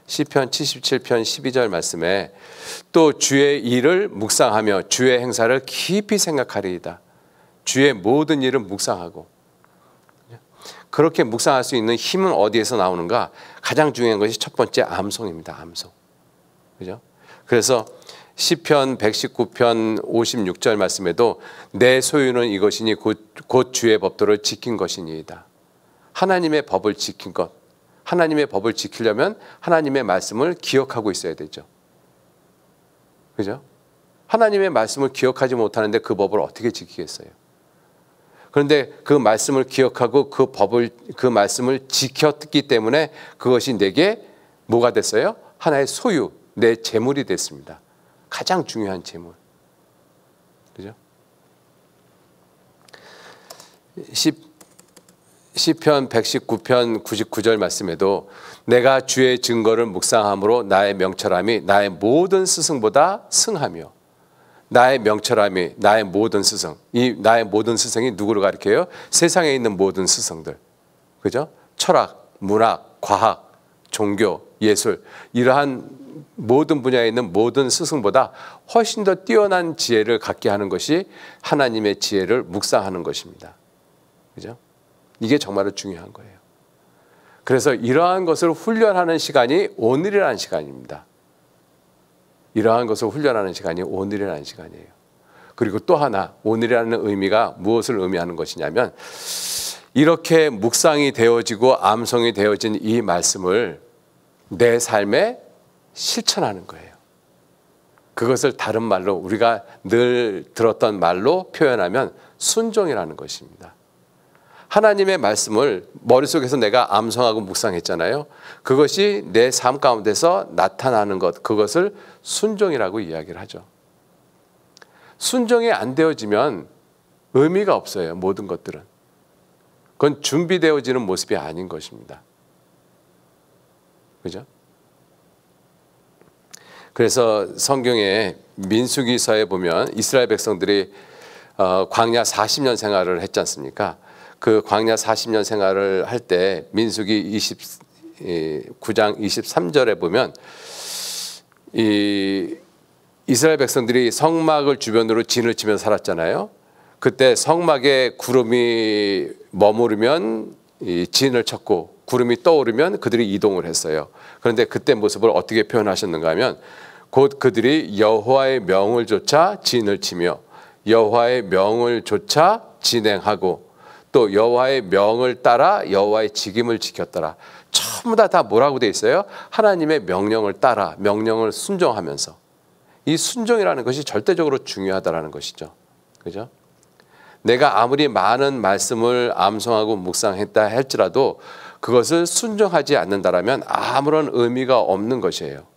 시편 77편 12절 말씀에 또 주의 일을 묵상하며 주의 행사를 깊이 생각하리이다. 주의 모든 일을 묵상하고. 그렇게 묵상할 수 있는 힘은 어디에서 나오는가? 가장 중요한 것이 첫 번째 암송입니다. 암송. 그죠? 그래서 시편 119편 56절 말씀에도 내 소유는 이것이니 곧 주의 법도를 지킨 것이니이다. 하나님의 법을 지킨 것. 하나님의 법을 지키려면 하나님의 말씀을 기억하고 있어야 되죠. 그죠? 하나님의 말씀을 기억하지 못하는데 그 법을 어떻게 지키겠어요? 그런데 그 말씀을 기억하고 그 말씀을 지켰기 때문에 그것이 내게 뭐가 됐어요? 하나의 소유, 내 재물이 됐습니다. 가장 중요한 재물. 그죠? 시편 119편 99절 말씀에도 내가 주의 증거를 묵상함으로 나의 명철함이 나의 모든 스승보다 승하며. 나의 명철함이 나의 모든 스승. 이 나의 모든 스승이 누구를 가리켜요? 세상에 있는 모든 스승들. 그죠? 철학, 문학, 과학, 종교, 예술 이러한 모든 분야에 있는 모든 스승보다 훨씬 더 뛰어난 지혜를 갖게 하는 것이 하나님의 지혜를 묵상하는 것입니다. 그죠? 이게 정말로 중요한 거예요. 그래서 이러한 것을 훈련하는 시간이 오늘이라는 시간입니다. 이러한 것을 훈련하는 시간이 오늘이라는 시간이에요. 그리고 또 하나 오늘이라는 의미가 무엇을 의미하는 것이냐면 이렇게 묵상이 되어지고 암송이 되어진 이 말씀을 내 삶에 실천하는 거예요. 그것을 다른 말로 우리가 늘 들었던 말로 표현하면 순종이라는 것입니다. 하나님의 말씀을 머릿속에서 내가 암송하고 묵상했잖아요. 그것이 내 삶 가운데서 나타나는 것, 그것을 순종이라고 이야기를 하죠. 순종이 안 되어지면 의미가 없어요. 모든 것들은. 그건 준비되어지는 모습이 아닌 것입니다. 그죠? 그래서 성경에 민수기서에 보면 이스라엘 백성들이 광야 40년 생활을 했지 않습니까? 그 광야 40년 생활을 할 때 민수기 9장 23절에 보면 이스라엘 백성들이 성막을 주변으로 진을 치며 살았잖아요. 그때 성막에 구름이 머무르면 진을 쳤고 구름이 떠오르면 그들이 이동을 했어요. 그런데 그때 모습을 어떻게 표현하셨는가 하면 곧 그들이 여호와의 명을 좇아 진을 치며 여호와의 명을 좇아 진행하고 또 여호와의 명을 따라 여호와의 직임을 지켰더라. 전부 다 뭐라고 돼 있어요? 하나님의 명령을 따라 명령을 순종하면서. 이 순종이라는 것이 절대적으로 중요하다라는 것이죠. 그죠? 내가 아무리 많은 말씀을 암송하고 묵상했다 할지라도 그것을 순종하지 않는다라면 아무런 의미가 없는 것이에요.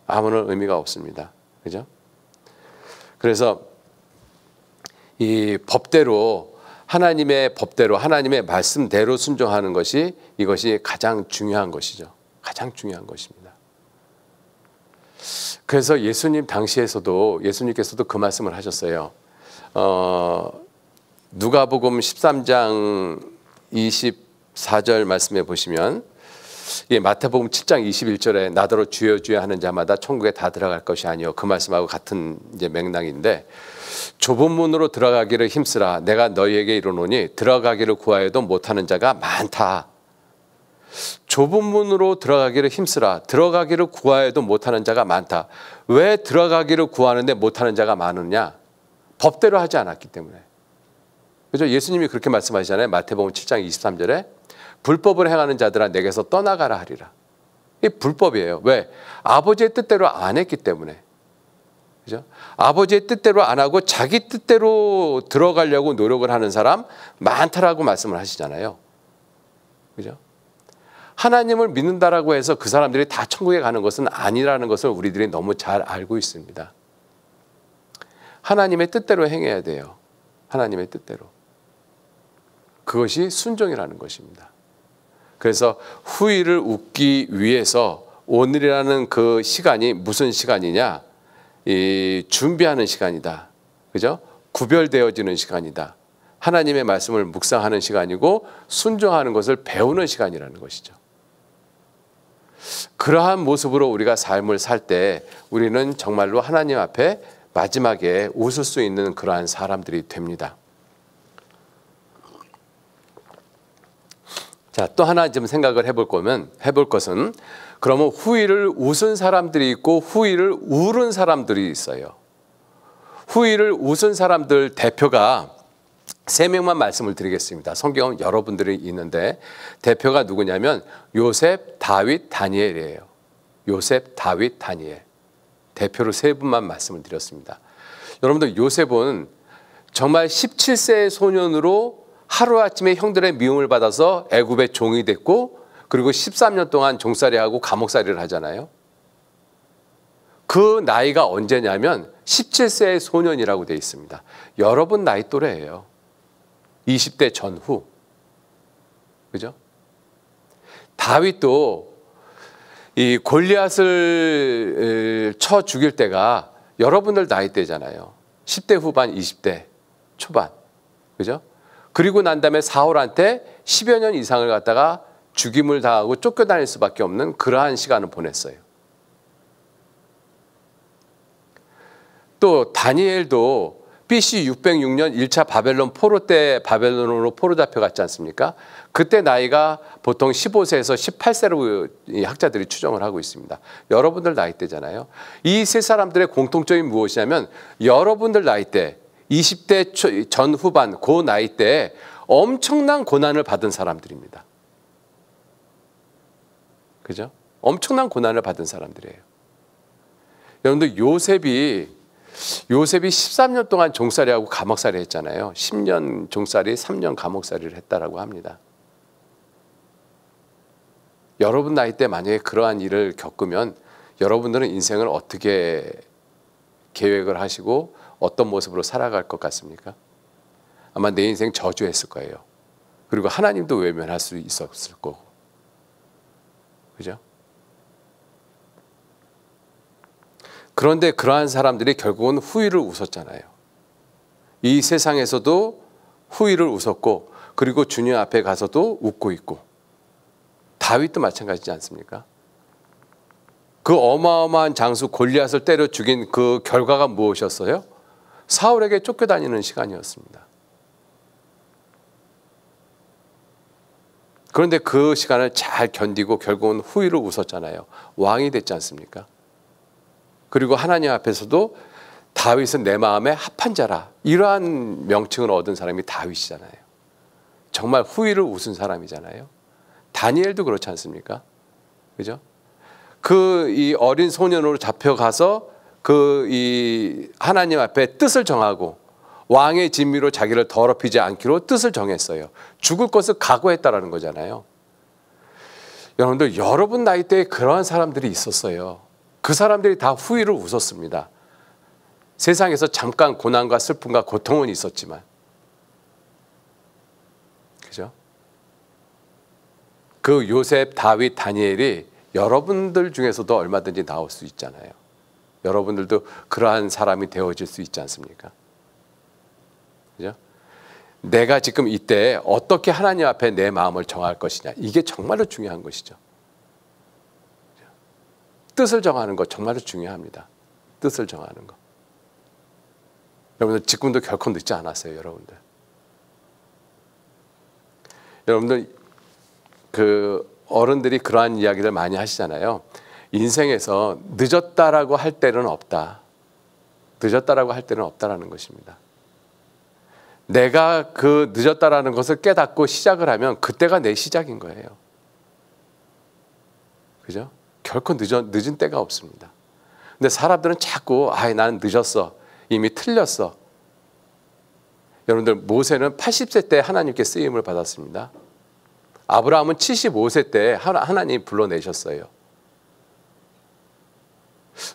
아무런 의미가 없습니다. 그죠? 그래서 이 법대로 하나님의 법대로 하나님의 말씀대로 순종하는 것이 이것이 가장 중요한 것이죠. 가장 중요한 것입니다. 그래서 예수님 당시에서도 예수님께서도 그 말씀을 하셨어요. 누가복음 13장 24절 말씀에 보시면 마태복음 7장 21절에 나더러 주여 주여 하는 자마다 천국에 다 들어갈 것이 아니요 그 말씀하고 같은 이제 맥락인데 좁은 문으로 들어가기를 힘쓰라 내가 너희에게 이르노니 들어가기를 구하여도 못하는 자가 많다. 좁은 문으로 들어가기를 힘쓰라 들어가기를 구하여도 못하는 자가 많다. 왜 들어가기를 구하는데 못하는 자가 많으냐? 법대로 하지 않았기 때문에. 그죠? 예수님이 그렇게 말씀하시잖아요. 마태복음 7장 23절에 불법을 행하는 자들아 내게서 떠나가라 하리라. 이게 불법이에요. 왜? 아버지의 뜻대로 안 했기 때문에. 그죠? 아버지의 뜻대로 안 하고 자기 뜻대로 들어가려고 노력을 하는 사람 많다라고 말씀을 하시잖아요. 그죠? 하나님을 믿는다라고 해서 그 사람들이 다 천국에 가는 것은 아니라는 것을 우리들이 너무 잘 알고 있습니다. 하나님의 뜻대로 행해야 돼요. 하나님의 뜻대로. 그것이 순종이라는 것입니다. 그래서 후일을 웃기 위해서 오늘이라는 그 시간이 무슨 시간이냐? 이 준비하는 시간이다. 그죠? 구별되어지는 시간이다. 하나님의 말씀을 묵상하는 시간이고 순종하는 것을 배우는 시간이라는 것이죠. 그러한 모습으로 우리가 삶을 살 때 우리는 정말로 하나님 앞에 마지막에 웃을 수 있는 그러한 사람들이 됩니다. 자, 또 하나 좀 생각을 해볼 것은 그러면 후일을 웃은 사람들이 있고 후일을 울은 사람들이 있어요. 후일을 웃은 사람들 대표가 3명만 말씀을 드리겠습니다. 성경은 여러분들이 있는데 대표가 누구냐면 요셉, 다윗, 다니엘이에요. 요셉, 다윗, 다니엘. 대표로 3분만 말씀을 드렸습니다. 여러분들 요셉은 정말 17세의 소년으로 하루아침에 형들의 미움을 받아서 애굽의 종이 됐고 그리고 13년 동안 종살이하고 감옥살이를 하잖아요. 그 나이가 언제냐면 17세의 소년이라고 되어 있습니다. 여러분 나이 또래예요. 20대 전후. 그죠? 다윗도 이 골리앗을 쳐 죽일 때가 여러분들 나이 때잖아요. 10대 후반, 20대 초반. 그죠? 그리고 난 다음에 사울한테 10여 년 이상을 갖다가 죽임을 당하고 쫓겨다닐 수밖에 없는 그러한 시간을 보냈어요. 또 다니엘도 BC 606년 1차 바벨론 포로 때 바벨론으로 포로 잡혀갔지 않습니까? 그때 나이가 보통 15세에서 18세로 학자들이 추정을 하고 있습니다. 여러분들 나이 때잖아요. 이 세 사람들의 공통점이 무엇이냐면 여러분들 나이 때 20대 전후반 그 나이 때 엄청난 고난을 받은 사람들입니다. 그죠? 엄청난 고난을 받은 사람들이에요. 여러분들 요셉이 13년 동안 종살이하고 감옥살이 했잖아요. 10년 종살이, 3년 감옥살이를 했다라고 합니다. 여러분 나이 때 만약에 그러한 일을 겪으면 여러분들은 인생을 어떻게 계획을 하시고 어떤 모습으로 살아갈 것 같습니까? 아마 내 인생 저주했을 거예요. 그리고 하나님도 외면할 수 있었을 거고. 그죠? 그런데 그러한 사람들이 결국은 후일을 웃었잖아요. 이 세상에서도 후일을 웃었고 그리고 주님 앞에 가서도 웃고 있고 다윗도 마찬가지지 않습니까? 그 어마어마한 장수 골리앗을 때려 죽인 그 결과가 무엇이었어요? 사울에게 쫓겨다니는 시간이었습니다. 그런데 그 시간을 잘 견디고 결국은 후일을 웃었잖아요. 왕이 됐지 않습니까? 그리고 하나님 앞에서도 다윗은 내 마음에 합한 자라 이러한 명칭을 얻은 사람이 다윗이잖아요. 정말 후일을 웃은 사람이잖아요. 다니엘도 그렇지 않습니까? 그죠? 그 이 어린 소년으로 잡혀가서 그 이 하나님 앞에 뜻을 정하고 왕의 진미로 자기를 더럽히지 않기로 뜻을 정했어요. 죽을 것을 각오했다라는 거잖아요. 여러분들 여러분 나이 때에 그러한 사람들이 있었어요. 그 사람들이 다 후일을 웃었습니다. 세상에서 잠깐 고난과 슬픔과 고통은 있었지만. 그죠? 그 요셉, 다윗, 다니엘이 여러분들 중에서도 얼마든지 나올 수 있잖아요. 여러분들도 그러한 사람이 되어질 수 있지 않습니까? 그죠? 내가 지금 이때 어떻게 하나님 앞에 내 마음을 정할 것이냐. 이게 정말로 중요한 것이죠. 뜻을 정하는 것 정말로 중요합니다. 뜻을 정하는 것. 여러분들 지금도 결코 늦지 않았어요. 여러분들 그 어른들이 그러한 이야기를 많이 하시잖아요. 인생에서 늦었다라고 할 때는 없다. 늦었다라고 할 때는 없다라는 것입니다. 내가 그 늦었다라는 것을 깨닫고 시작을 하면 그때가 내 시작인 거예요. 그죠? 결코 늦은 때가 없습니다. 근데 사람들은 자꾸 나는 늦었어. 이미 틀렸어. 여러분들 모세는 80세 때 하나님께 쓰임을 받았습니다. 아브라함은 75세 때 하나님이 불러내셨어요.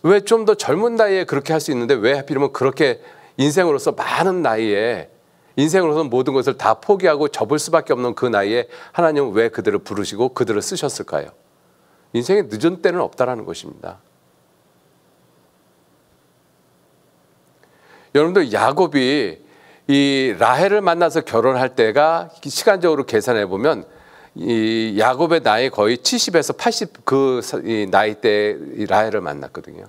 왜 좀 더 젊은 나이에 그렇게 할 수 있는데 왜 하필이면 그렇게 인생으로서 많은 나이에 인생으로서 모든 것을 다 포기하고 접을 수밖에 없는 그 나이에 하나님은 왜 그들을 부르시고 그들을 쓰셨을까요? 인생에 늦은 때는 없다라는 것입니다. 여러분들 야곱이 이 라헬을 만나서 결혼할 때가 시간적으로 계산해 보면 이 야곱의 나이 거의 70에서 80 그 나이 때 이 라헬을 만났거든요.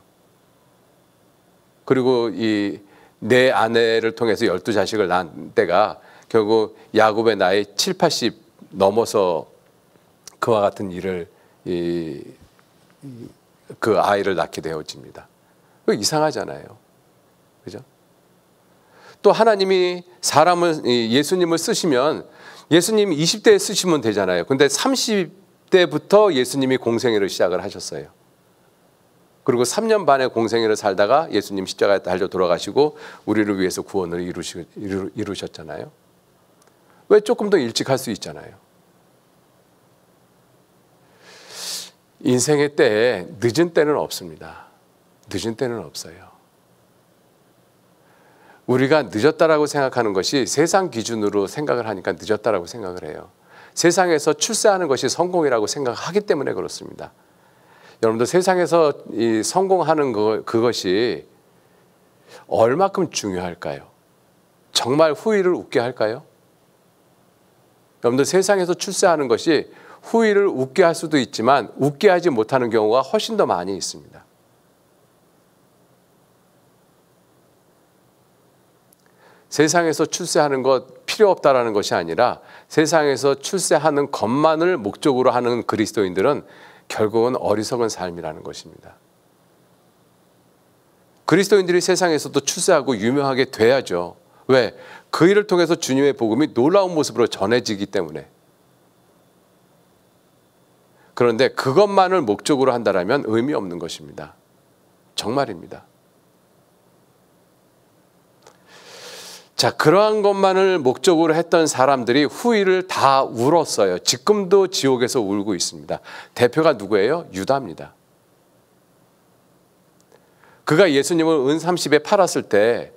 그리고 이 내 아내를 통해서 12자식을 낳은 때가 결국 야곱의 나이 7, 80 넘어서 그와 같은 일을 그 아이를 낳게 되어집니다. 이상하잖아요. 그죠? 또 하나님이 사람을 예수님을 쓰시면 예수님 20대에 쓰시면 되잖아요. 근데 30대부터 예수님이 공생애를 시작을 하셨어요. 그리고 3년 반의 공생애를 살다가 예수님 십자가에 달려 돌아가시고 우리를 위해서 구원을 이루셨잖아요. 왜 조금 더 일찍 할 수 있잖아요. 인생의 때에 늦은 때는 없습니다. 늦은 때는 없어요. 우리가 늦었다라고 생각하는 것이 세상 기준으로 생각을 하니까 늦었다라고 생각을 해요. 세상에서 출세하는 것이 성공이라고 생각하기 때문에 그렇습니다. 여러분들 세상에서 이 성공하는 그것이 얼마큼 중요할까요? 정말 후일을 웃게 할까요? 여러분들 세상에서 출세하는 것이 후일을 웃게 할 수도 있지만 웃게 하지 못하는 경우가 훨씬 더 많이 있습니다. 세상에서 출세하는 것 필요 없다라는 것이 아니라 세상에서 출세하는 것만을 목적으로 하는 그리스도인들은 결국은 어리석은 삶이라는 것입니다. 그리스도인들이 세상에서도 출세하고 유명하게 돼야죠. 왜? 그 일을 통해서 주님의 복음이 놀라운 모습으로 전해지기 때문에. 그런데 그것만을 목적으로 한다면 의미 없는 것입니다. 정말입니다. 자, 그러한 것만을 목적으로 했던 사람들이 후일을 다 울었어요. 지금도 지옥에서 울고 있습니다. 대표가 누구예요? 유다입니다. 그가 예수님을 은 30에 팔았을 때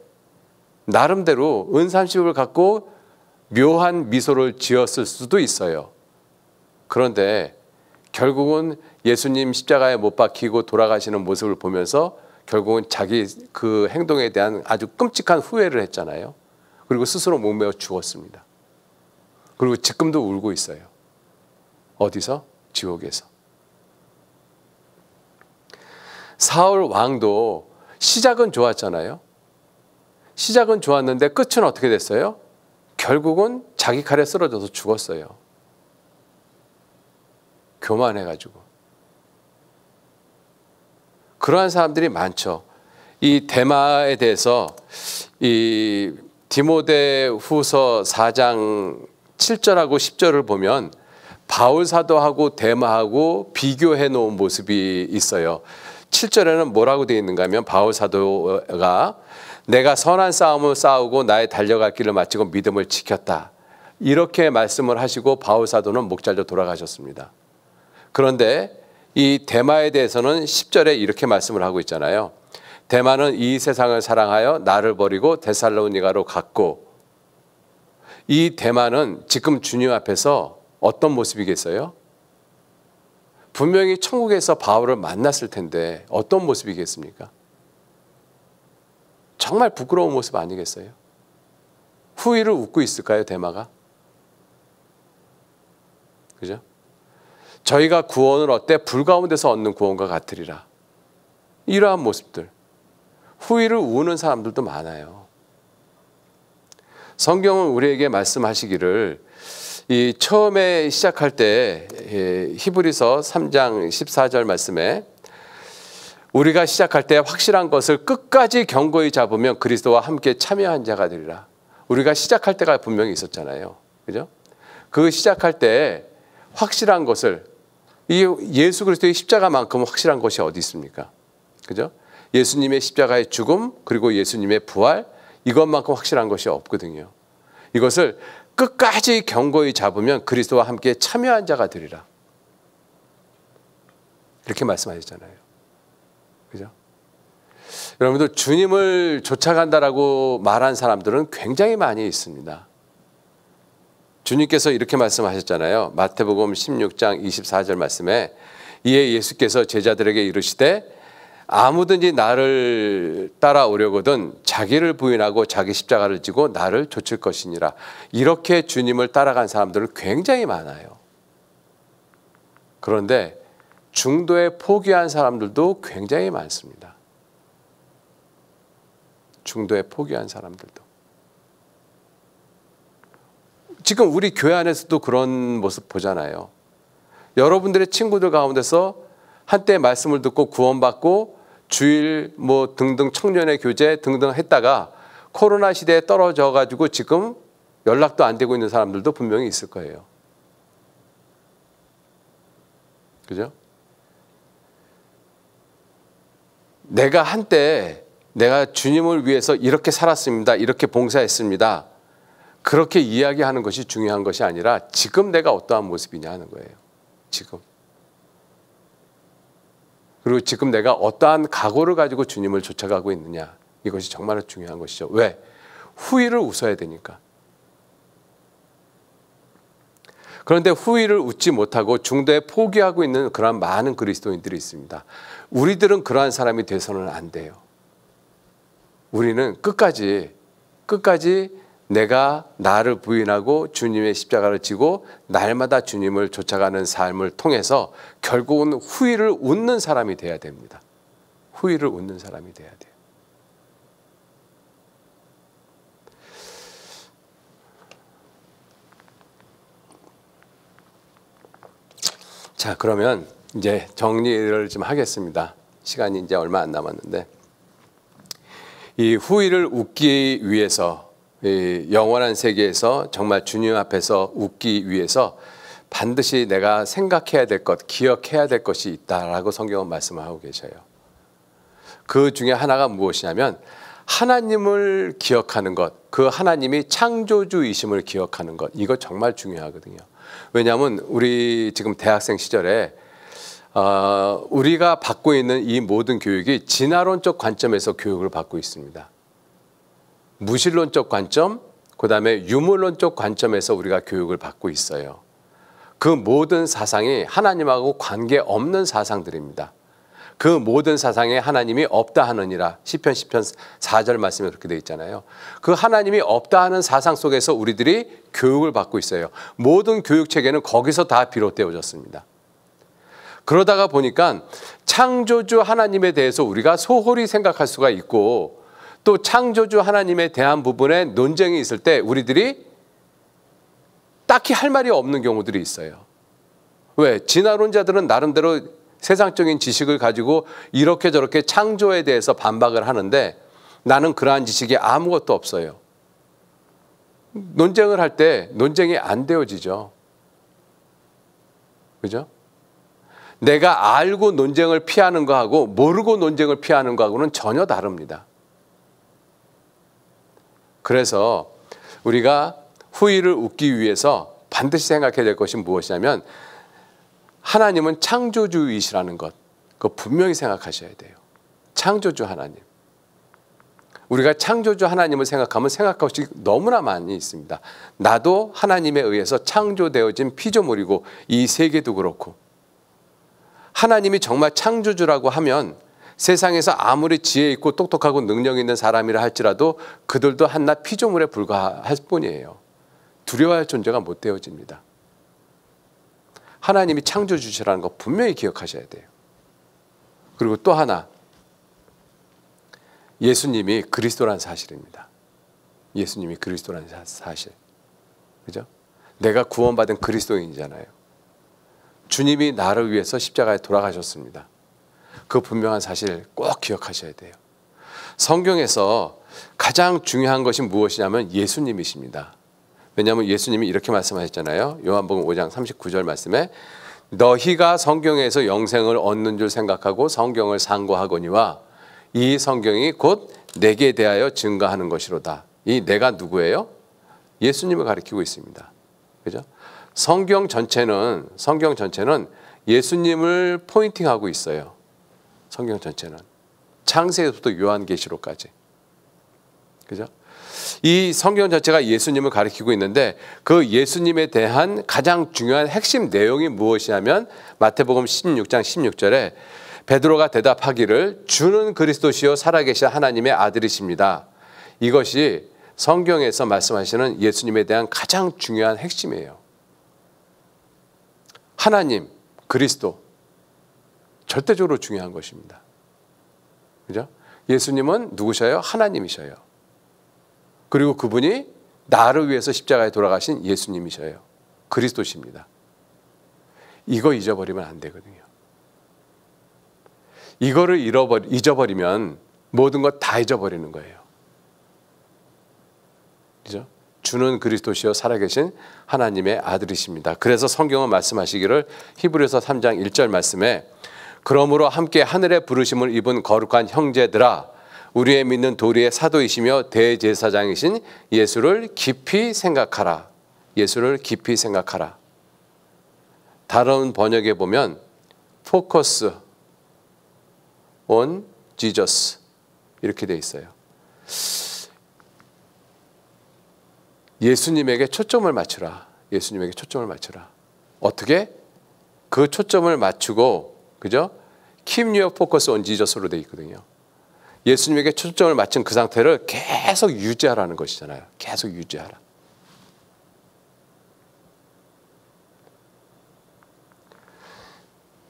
나름대로 은 30을 갖고 묘한 미소를 지었을 수도 있어요. 그런데 결국은 예수님 십자가에 못 박히고 돌아가시는 모습을 보면서 결국은 자기 그 행동에 대한 아주 끔찍한 후회를 했잖아요. 그리고 스스로 목매어 죽었습니다. 그리고 지금도 울고 있어요. 어디서? 지옥에서. 사울 왕도 시작은 좋았잖아요. 시작은 좋았는데 끝은 어떻게 됐어요? 결국은 자기 칼에 쓰러져서 죽었어요. 교만해가지고. 그러한 사람들이 많죠. 이 데마에 대해서 이 디모데후서 4장 7절하고 10절을 보면 바울 사도하고 데마하고 비교해 놓은 모습이 있어요. 7절에는 뭐라고 되어 있는가 하면 바울 사도가 내가 선한 싸움을 싸우고 나의 달려갈 길을 마치고 믿음을 지켰다. 이렇게 말씀을 하시고 바울 사도는 목잘려 돌아가셨습니다. 그런데 이 데마에 대해서는 10절에 이렇게 말씀을 하고 있잖아요. 데마는 이 세상을 사랑하여 나를 버리고 데살로니가로 갔고, 이 데마는 지금 주님 앞에서 어떤 모습이겠어요? 분명히 천국에서 바울을 만났을 텐데 어떤 모습이겠습니까? 정말 부끄러운 모습 아니겠어요? 후일을 웃고 있을까요, 데마가? 그죠? 저희가 구원을 얻되 불 가운데서 얻는 구원과 같으리라. 이러한 모습들. 후일을 우는 사람들도 많아요. 성경은 우리에게 말씀하시기를 이 처음에 시작할 때 히브리서 3장 14절 말씀에 우리가 시작할 때 확실한 것을 끝까지 견고히 잡으면 그리스도와 함께 참여한 자가 되리라. 우리가 시작할 때가 분명히 있었잖아요. 그죠? 그 시작할 때 확실한 것을, 이 예수 그리스도의 십자가만큼 확실한 것이 어디 있습니까? 그죠? 예수님의 십자가의 죽음, 그리고 예수님의 부활, 이것만큼 확실한 것이 없거든요. 이것을 끝까지 견고히 잡으면 그리스도와 함께 참여한 자가 되리라. 이렇게 말씀하셨잖아요. 그죠? 여러분들 주님을 쫓아간다라고 말한 사람들은 굉장히 많이 있습니다. 주님께서 이렇게 말씀하셨잖아요. 마태복음 16장 24절 말씀에 이에 예수께서 제자들에게 이르시되 아무든지 나를 따라오려거든 자기를 부인하고 자기 십자가를 지고 나를 좇을 것이니라. 이렇게 주님을 따라간 사람들은 굉장히 많아요. 그런데 중도에 포기한 사람들도 굉장히 많습니다. 중도에 포기한 사람들도. 지금 우리 교회 안에서도 그런 모습 보잖아요. 여러분들의 친구들 가운데서 한때 말씀을 듣고 구원받고 주일 뭐 등등 청년의 교제 등등 했다가 코로나 시대에 떨어져 가지고 지금 연락도 안 되고 있는 사람들도 분명히 있을 거예요. 그죠? 내가 한때 내가 주님을 위해서 이렇게 살았습니다. 이렇게 봉사했습니다. 그렇게 이야기하는 것이 중요한 것이 아니라 지금 내가 어떠한 모습이냐 하는 거예요. 지금. 그리고 지금 내가 어떠한 각오를 가지고 주님을 쫓아가고 있느냐. 이것이 정말 중요한 것이죠. 왜? 후일을 웃어야 되니까. 그런데 후일을 웃지 못하고 중도에 포기하고 있는 그러한 많은 그리스도인들이 있습니다. 우리들은 그러한 사람이 돼서는 안 돼요. 우리는 끝까지 내가 나를 부인하고 주님의 십자가를 지고 날마다 주님을 쫓아가는 삶을 통해서 결국은 후일을 웃는 사람이 돼야 됩니다. 후일을 웃는 사람이 돼야 돼요. 자, 그러면 이제 정리를 좀 하겠습니다. 시간이 이제 얼마 안 남았는데, 이 후일을 웃기 위해서, 이 영원한 세계에서 정말 주님 앞에서 웃기 위해서 반드시 내가 생각해야 될 것, 기억해야 될 것이 있다라고 성경은 말씀을 하고 계셔요. 그 중에 하나가 무엇이냐면 하나님을 기억하는 것, 그 하나님이 창조주이심을 기억하는 것, 이거 정말 중요하거든요. 왜냐하면 우리 지금 대학생 시절에 우리가 받고 있는 이 모든 교육이 진화론적 관점에서 교육을 받고 있습니다. 무신론적 관점, 그 다음에 유물론적 관점에서 우리가 교육을 받고 있어요. 그 모든 사상이 하나님하고 관계없는 사상들입니다. 그 모든 사상에 하나님이 없다 하느니라. 시편 4절 말씀에 그렇게 되어 있잖아요. 그 하나님이 없다 하는 사상 속에서 우리들이 교육을 받고 있어요. 모든 교육체계는 거기서 다 비롯되어졌습니다. 그러다가 보니까 창조주 하나님에 대해서 우리가 소홀히 생각할 수가 있고, 또 창조주 하나님에 대한 부분에 논쟁이 있을 때 우리들이 딱히 할 말이 없는 경우들이 있어요. 왜? 진화론자들은 나름대로 세상적인 지식을 가지고 이렇게 저렇게 창조에 대해서 반박을 하는데 나는 그러한 지식이 아무것도 없어요. 논쟁을 할 때 논쟁이 안 되어지죠. 그죠? 내가 알고 논쟁을 피하는 거하고 모르고 논쟁을 피하는 거하고는 전혀 다릅니다. 그래서 우리가 후일을 웃기 위해서 반드시 생각해야 될 것이 무엇이냐면 하나님은 창조주이시라는 것, 그거 분명히 생각하셔야 돼요. 창조주 하나님. 우리가 창조주 하나님을 생각하면 생각할 것이 너무나 많이 있습니다. 나도 하나님에 의해서 창조되어진 피조물이고 이 세계도 그렇고, 하나님이 정말 창조주라고 하면 세상에서 아무리 지혜 있고 똑똑하고 능력 있는 사람이라 할지라도 그들도 한낱 피조물에 불과할 뿐이에요. 두려워할 존재가 못 되어집니다. 하나님이 창조주시라는 거 분명히 기억하셔야 돼요. 그리고 또 하나, 예수님이 그리스도라는 사실입니다. 예수님이 그리스도라는 사실. 그죠? 내가 구원받은 그리스도인이잖아요. 주님이 나를 위해서 십자가에 돌아가셨습니다. 그 분명한 사실 꼭 기억하셔야 돼요. 성경에서 가장 중요한 것이 무엇이냐면 예수님이십니다. 왜냐하면 예수님이 이렇게 말씀하셨잖아요. 요한복음 5장 39절 말씀에 너희가 성경에서 영생을 얻는 줄 생각하고 성경을 상고하거니와 이 성경이 곧 내게 대하여 증거하는 것이로다. 이 내가 누구예요? 예수님을 가리키고 있습니다. 그죠? 성경 전체는 예수님을 포인팅하고 있어요. 성경 전체는 창세에서부터 요한계시록까지. 그죠? 이 성경 자체가 예수님을 가리키고 있는데 그 예수님에 대한 가장 중요한 핵심 내용이 무엇이냐면 마태복음 16장 16절에 베드로가 대답하기를 주는 그리스도시요 살아계신 하나님의 아들이십니다. 이것이 성경에서 말씀하시는 예수님에 대한 가장 중요한 핵심이에요. 하나님, 그리스도 절대적으로 중요한 것입니다. 그죠? 예수님은 누구셔요? 하나님이셔요. 그리고 그분이 나를 위해서 십자가에 돌아가신 예수님이셔요. 그리스도십니다. 이거 잊어버리면 안 되거든요. 이거를 잊어버리면 모든 것 다 잊어버리는 거예요. 그죠? 주는 그리스도시요 살아계신 하나님의 아들이십니다. 그래서 성경은 말씀하시기를 히브리서 3장 1절 말씀에 그러므로 함께 하늘의 부르심을 입은 거룩한 형제들아 우리의 믿는 도리의 사도이시며 대제사장이신 예수를 깊이 생각하라. 예수를 깊이 생각하라. 다른 번역에 보면 focus on Jesus 이렇게 돼 있어요. 예수님에게 초점을 맞추라. 예수님에게 초점을 맞추라. 어떻게? 그 초점을 맞추고, 그죠? Keep your focus on Jesus로 돼 있거든요. 예수님에게 초점을 맞춘 그 상태를 계속 유지하라는 것이잖아요. 계속 유지하라.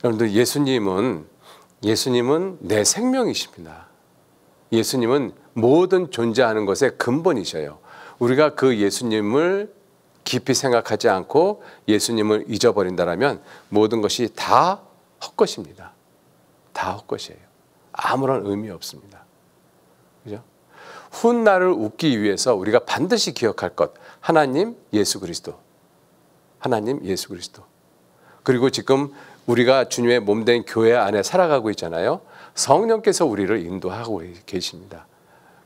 여러분들 예수님은 내 생명이십니다. 예수님은 모든 존재하는 것의 근본이셔요. 우리가 그 예수님을 깊이 생각하지 않고 예수님을 잊어버린다면 모든 것이 다 헛것입니다. 다 헛것이에요. 아무런 의미 없습니다. 그죠? 훗날을 웃기 위해서 우리가 반드시 기억할 것. 하나님, 예수 그리스도. 하나님, 예수 그리스도. 그리고 지금 우리가 주님의 몸된 교회 안에 살아가고 있잖아요. 성령께서 우리를 인도하고 계십니다.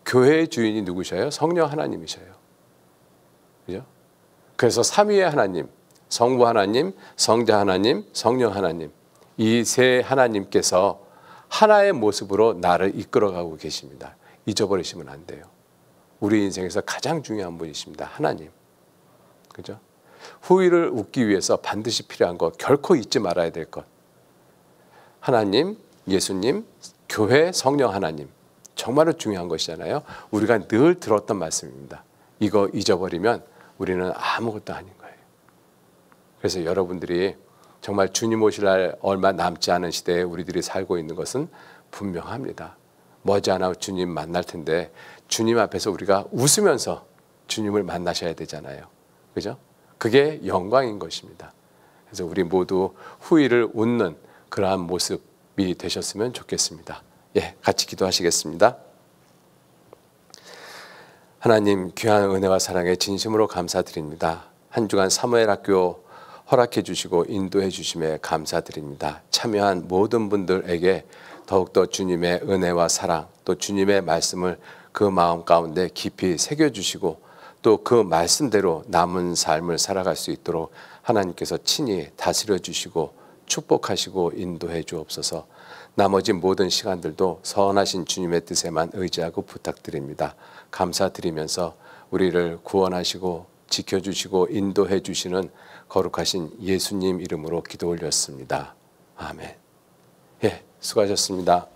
교회의 주인이 누구셔요? 성령 하나님이셔요. 그죠? 그래서 삼위의 하나님, 성부 하나님, 성자 하나님, 성령 하나님 이 세 하나님께서 하나의 모습으로 나를 이끌어가고 계십니다. 잊어버리시면 안 돼요. 우리 인생에서 가장 중요한 분이십니다. 하나님. 그죠? 후일을 웃기 위해서 반드시 필요한 것, 결코 잊지 말아야 될 것. 하나님, 예수님, 교회, 성령 하나님. 정말로 중요한 것이잖아요. 우리가 늘 들었던 말씀입니다. 이거 잊어버리면 우리는 아무것도 아닌 거예요. 그래서 여러분들이 정말 주님 오실 날 얼마 남지 않은 시대에 우리들이 살고 있는 것은 분명합니다. 머지않아 주님 만날 텐데 주님 앞에서 우리가 웃으면서 주님을 만나셔야 되잖아요. 그죠? 그게 영광인 것입니다. 그래서 우리 모두 후일을 웃는 그러한 모습이 되셨으면 좋겠습니다. 예, 같이 기도하시겠습니다. 하나님 귀한 은혜와 사랑에 진심으로 감사드립니다. 한 주간 사무엘 학교 허락해 주시고 인도해 주심에 감사드립니다. 참여한 모든 분들에게 더욱더 주님의 은혜와 사랑 또 주님의 말씀을 그 마음 가운데 깊이 새겨주시고 또 그 말씀대로 남은 삶을 살아갈 수 있도록 하나님께서 친히 다스려 주시고 축복하시고 인도해 주옵소서. 나머지 모든 시간들도 선하신 주님의 뜻에만 의지하고 부탁드립니다. 감사드리면서 우리를 구원하시고 지켜주시고 인도해 주시는 거룩하신 예수님 이름으로 기도 올렸습니다. 아멘. 예, 수고하셨습니다.